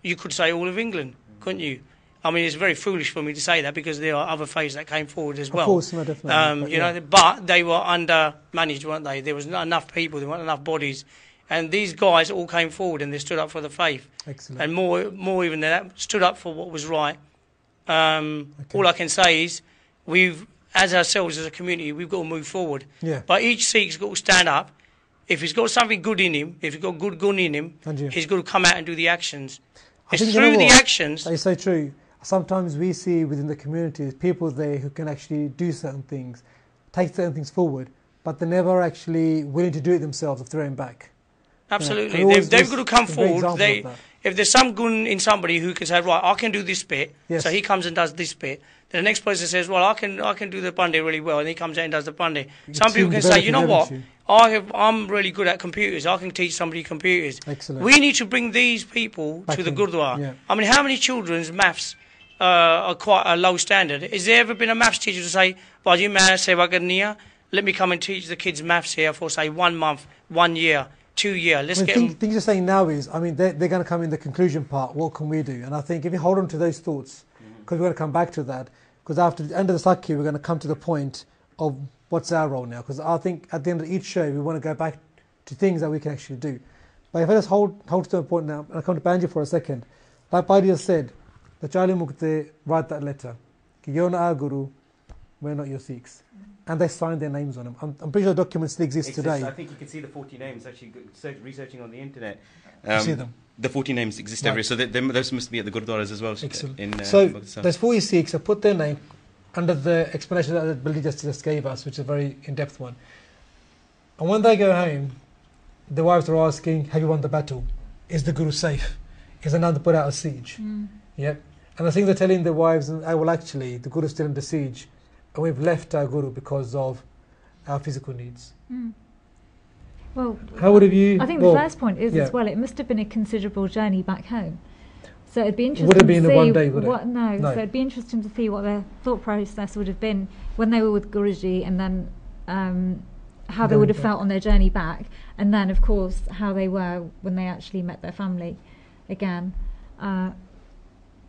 you could say, all of England, couldn't you? I mean, it's very foolish for me to say that because there are other faiths that came forward as well. Of course, no, definitely. But they were undermanaged, weren't they? There was not enough people, there weren't enough bodies. And these guys all came forward and they stood up for the faith. Excellent. And more even than that, stood up for what was right. All I can say is, as ourselves as a community, we've got to move forward. Yeah. But each Sikh's got to stand up. If he's got something good in him, if he's got good gun in him, he's got to come out and do the actions. It's through the actions. That is so true. Sometimes we see within the communities people there who can actually do certain things, take certain things forward, but they're never actually willing to do it themselves or throw them back. Absolutely. They've got to come forward. If there's some gun in somebody who can say, right, I can do this bit, so he comes and does this bit, then the next person says, well, I can do the Pandey really well, and he comes out and does the Pandey. Some people can say, you know what, I'm really good at computers, I can teach somebody computers. Excellent. We need to bring these people to the Gurdwara. Yeah. I mean, how many children's maths are quite a low standard? Has there ever been a maths teacher to say, Baji, main seva karni hai, let me come and teach the kids maths here for, say, 1 month, 1 year, 2 years. Let's get them. Things you're saying now is, I mean, they're going to come in the conclusion part. What can we do? And I think if you hold on to those thoughts, because we're going to come back to that, because after the end of the Sakhi, we're going to come to the point of what's our role now. Because I think at the end of each show, we want to go back to things that we can actually do. But if I just hold to the point now, and I come to Banji for a second, like Badi has said, the Charlie Mukte write that letter, Ki you're not our Guru, we're not your Sikhs. And they signed their names on them. I'm pretty sure documents still exist today. I think you can see the 40 names, actually researching on the internet. You see them? The 40 names exist everywhere, so those must be at the Gurdwaras as well. Excellent. So there's 40 Sikhs have put their name under the explanation that the Billy just gave us, which is a very in-depth one. And when they go home, the wives are asking, have you won the battle? Is the Guru safe? Is Ananda put out a siege? Yeah. And I think they're telling their wives, well, actually, the Guru's still under siege, and we've left our Guru because of our physical needs. Well, how would have you? I think the first point is as well, it must have been a considerable journey back home. So it'd be interesting would have been to see one day, would it? No, so it'd be interesting to see what their thought process would have been when they were with Guruji, and then how they would have felt on their journey back, and then of course how they were when they actually met their family again.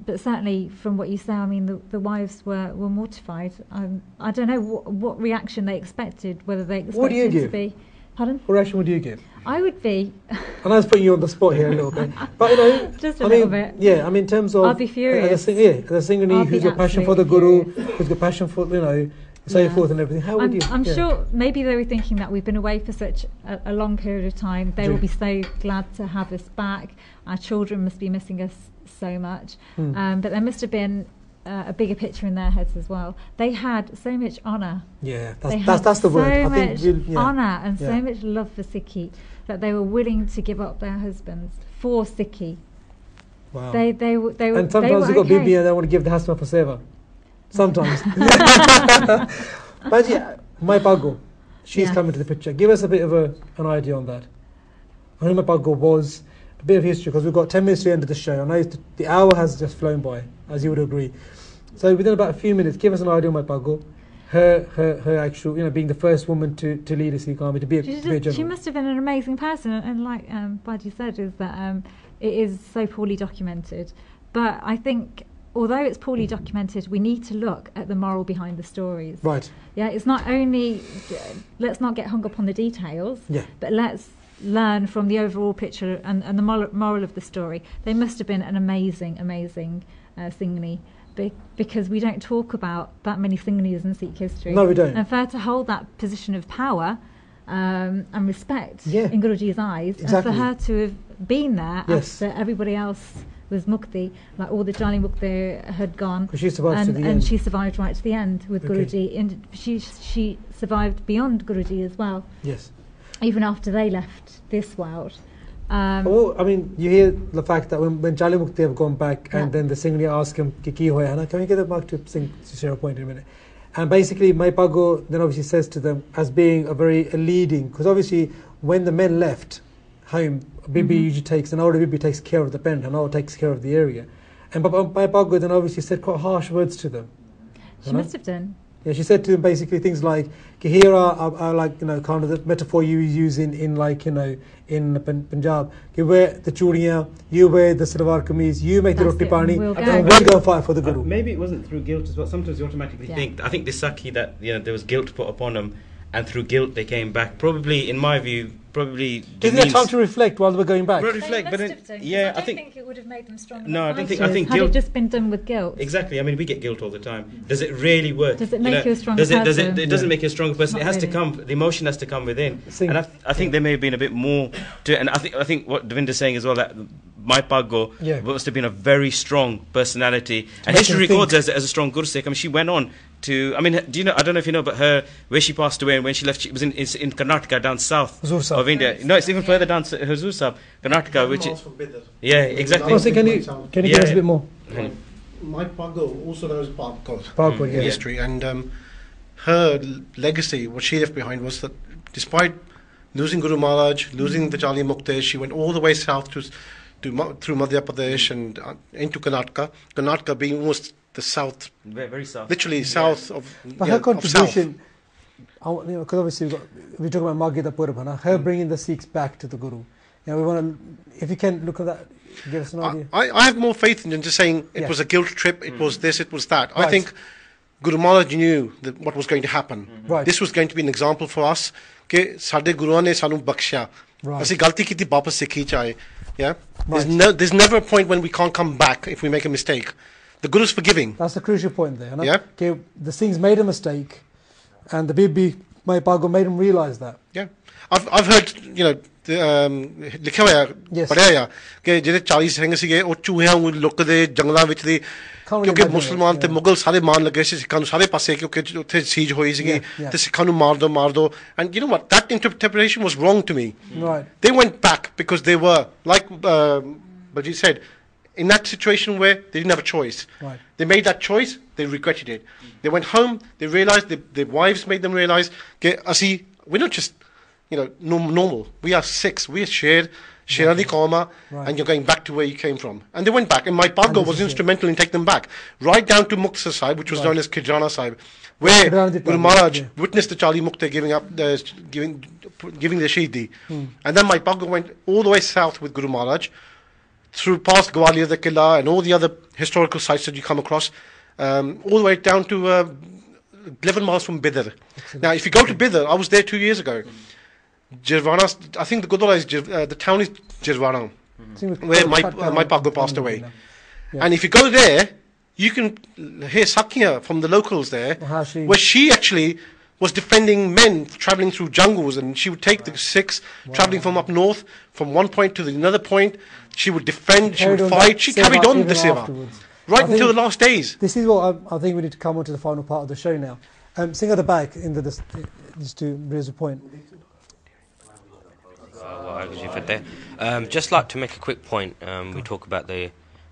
But certainly from what you say, I mean, the wives were mortified. I don't know what reaction they expected, whether they expected to be. Pardon? What reaction would you give? I would be. And I was putting you on the spot here a little bit, but you know, just a little bit. Yeah, I mean, in terms of, I'd be furious. The Singhani who's got passion for the Guru, who's got passion for so forth and everything. How would you? I'm sure maybe they were thinking that we've been away for such a long period of time. They will be so glad to have us back. Our children must be missing us so much. But there must have been a bigger picture in their heads as well. They had so much honour. Yeah, that's the word. So much honour and so much love for Sikhi that they were willing to give up their husbands for Sikhi. Wow. They were. And sometimes you've got Bibi and they want to give the husband for seva. Sometimes. But yeah, my Pago, she's coming to the picture. Give us a bit of an idea on that. Who my Pago was. A bit of history, because we've got 10 minutes to the end of the show. I know the hour has just flown by, as you would agree. So within about a few minutes, give us an idea on my Pago. Her actual, being the first woman to lead a Sikh army, to be a general. She must have been an amazing person, and like Badi said, is that it is so poorly documented. But I think, although it's poorly documented, we need to look at the moral behind the stories. Right. Yeah, it's not only, let's not get hung up on the details, but let's learn from the overall picture and the moral of the story. They must have been an amazing Singhani, because we don't talk about that many Singhanis in Sikh history. No, we don't. And for her to hold that position of power and respect in Guruji's eyes, and for her to have been there after everybody else was mukti, like all the Jali Mukti had gone, she survived to the end. And she survived right to the end with Guruji, and she survived beyond Guruji as well. Yes. Even after they left this world. Well, I mean, you hear the fact that when Jali Mukti have gone back and then the Singhani ask him, Ki hoya, can we get the mark to share a point in a minute? And basically, Mai Pago then obviously says to them as being a leading, because obviously when the men left home, Bibi usually takes, an older Bibi takes care of the band, and older takes care of the area. And Mai Pago then obviously said quite harsh words to them. She must have done. Yeah, she said to them basically things like, here are like, kind of the metaphor you use in in Punjab. You wear the churiyan, you wear the salwar kameez, you make the roti pani, and we'll go fight for the Guru. Maybe it wasn't through guilt as well. Sometimes you automatically think, I think the Sakhi that, there was guilt put upon them, and through guilt they came back. Probably, in my view, Didn't they have time to reflect while they were going back? Reflect, but I don't think it would have made them stronger. No, I think had guilt. it just been done with guilt. Exactly. I mean, we get guilt all the time. Does it really work? Does it make you a stronger person? It doesn't make you a stronger person. It has to come. The emotion has to come within. And I think there may have been a bit more to it. And I think what Devinder's saying as well, that Mai Pago must have been a very strong personality, and history records as a strong Gursikh. I mean, she went on to. I mean, do you know? I don't know if you know, but where she passed away and when she left, she was in Karnataka, down south of India. No, it's even further down, Huzur Sahib, Karnataka, which is exactly. Can you give us a bit more? Mai Pago also knows Pago history, and her legacy, what she left behind, was that despite losing Guru Maharaj, losing the Jali Mukte, she went all the way south through Madhya Pradesh and into Karnataka. Karnataka being almost the south, very south, literally south of. But her contribution, because obviously we talk about Magida Purabhana, her bringing the Sikhs back to the Guru. We want to, if you can look at that, give us an idea. I have more faith in just saying it was a guilt trip, it was this, it was that. I think Guru Maharaj knew what was going to happen. This was going to be an example for us. That Sade Guruan ne sanu baksha. Asi galti kiti wapas sikhi chahe. Yeah. There's never a point when we can't come back if we make a mistake. The Guru's forgiving. That's the crucial point there. Yeah. Okay, the Singhs made a mistake, and the Bibi Mai Pago made him realise that. Yeah. I've heard, लिखा हुआ पढ़िया कि ਜਿਹੜੇ 40 ਸਿੰਘ ਸੀਗੇ ਉਹ ਚੂਹਿਆਂ ਨੂੰ ਲੁਕਦੇ ਜੰਗਲਾਂ ਵਿੱਚ ਦੀ ਕਿਉਂਕਿ ਮੁਸਲਮਾਨ ਤੇ ਮੁਗਲ ਸਾਰੇ ਮਾਰਨ ਲੱਗੇ ਸੀ ਸਿੱਖਾਂ ਨੂੰ ਸਾਰੇ ਪਾਸੇ ਕਿਉਂਕਿ ਉੱਥੇ ਸੀਜ ਹੋਈ ਸੀਗੀ ਤੇ ਸਿੱਖਾਂ ਨੂੰ ਮਾਰ ਦੋ and you know what, that interpretation was wrong to me. They went back because they were like Bajit said, in that situation where they didn't have a choice. They made that choice, they regretted it. They went home, they realized, their wives made them realize that we're not just normal. We are Sikhs. We are Sheradi Qawma, and you're going back to where you came from. And they went back, and Mai Pago was instrumental in taking them back, right down to Muktsar Sahib, which was known as Khijana Sahib, where Guru Maharaj witnessed the Charlie Mukte giving the Shahidi. And then Mai Pago went all the way south with Guru Maharaj, through past Gwalior, the Qila, and all the other historical sites that you come across, all the way down to 11 miles from Bidar. Now, if you go to Bidar, I was there 2 years ago. Jirvana, I think the Gurdwara is the town is Jirvana, where Mai Pago passed away. And if you go there, you can hear Sakya from the locals there, where she actually was defending men travelling through jungles, and she would take the Sikhs travelling from up north, from one point to another point. She would defend, she would fight. She carried on the seva right until the last days. This is what I think we need to come on to the final part of the show now. Sing at the back, just to raise a point. Just like to make a quick point. We talk about the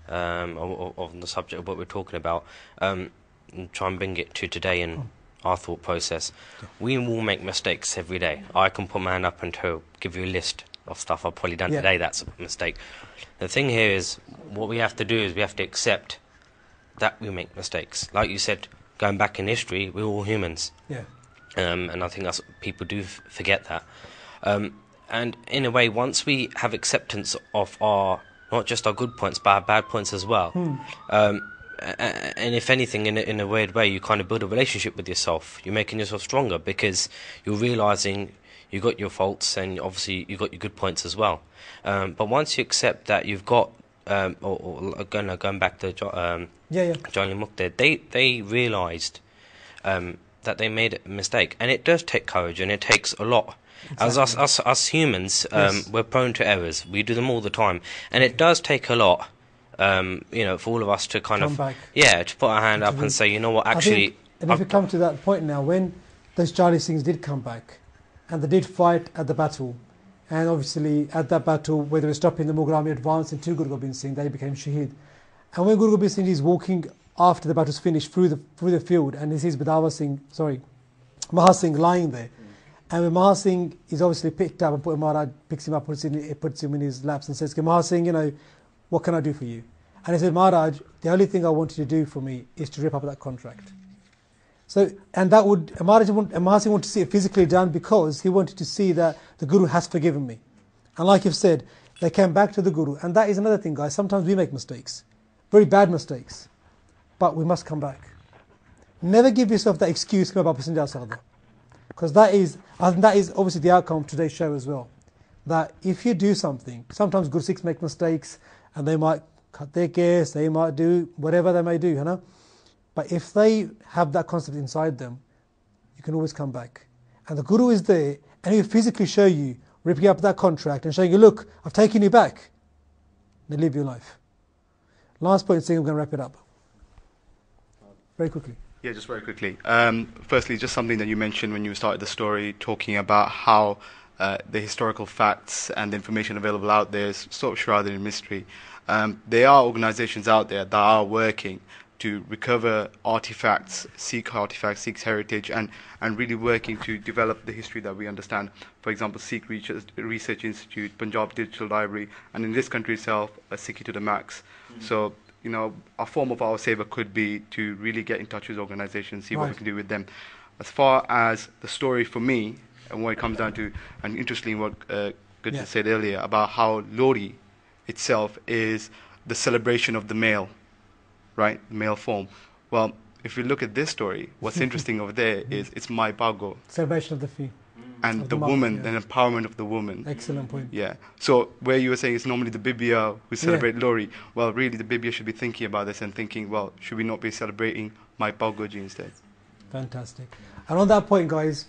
on the subject of what we're talking about. Try and bring it to today and our thought process. We will make mistakes every day. I can put my hand up and give you a list of stuff I've probably done today that's a mistake. The thing here is, what we have to do is we have to accept that we make mistakes. Like you said, going back in history, we're all humans. And I think that's people do forget that. And in a way, once we have acceptance of not just our good points, but our bad points as well, and if anything, in a weird way, you kind of build a relationship with yourself. You're making yourself stronger because you're realising you got your faults and obviously you got your good points as well. But once you accept that you've got, going back to Johnny Mukte, they realised that they made a mistake, and it does take courage and it takes a lot. Exactly. As us humans, we're prone to errors. We do them all the time, and it does take a lot, for all of us to kind of to put our hand up and say, you know what, actually. And if we come to that point now, when those Charlie Singhs did come back, and they did fight at the battle, and obviously at that battle, where they were stopping the Mughal army advance into Guru Gobind Singh, they became Shaheed. And when Guru Gobind Singh is walking after the battle's finished through the field, and he sees Mahar Singh lying there. And when Mahar Singh is obviously picked up, and Maharaj picks him up, puts him in his laps and says, Mahar Singh, you know, what can I do for you? And he said, Maharaj, the only thing I want you to do for me is to rip up that contract. So, and that would, Mahar Singh wanted to see it physically done because he wanted to see that the Guru has forgiven me. And like you've said, they came back to the Guru. And that is another thing, guys. Sometimes we make mistakes, very bad mistakes, but we must come back. Never give yourself that excuse, because that is, I think that is obviously the outcome of today's show as well. That if you do something, sometimes Guru Sikhs make mistakes and they might cut their case, they might do whatever they may do, you know. But if they have that concept inside them, you can always come back. And the Guru is there and he will physically show you, ripping up that contract and showing you, look, I've taken you back. Then live your life. Last point, I'm going to wrap it up. Very quickly. Yeah, just very quickly. Firstly, just something that you mentioned when you started the story, talking about how the historical facts and the information available out there is sort of shrouded in mystery. There are organizations out there that are working to recover artifacts, Sikh heritage, and really working to develop the history that we understand. For example, Sikh Research Institute, Punjab Digital Library, and in this country itself, a Sikhi to the max. So, you know, a form of our saver could be to really get in touch with organizations, see what we can do with them. As far as the story for me, and what it comes down to, and interestingly what Gurjan said earlier, about how Lohri itself is the celebration of the male, right, the male form. Well, if we look at this story, what's interesting over there is it's my Pago. Celebration of the fee. And the woman, the empowerment of the woman. Excellent point. Yeah. So where you were saying it's normally the Bibia who celebrate Lohri, well, really the Bibia should be thinking about this and thinking, well, should we not be celebrating my Pagoji instead? Fantastic. And on that point, guys,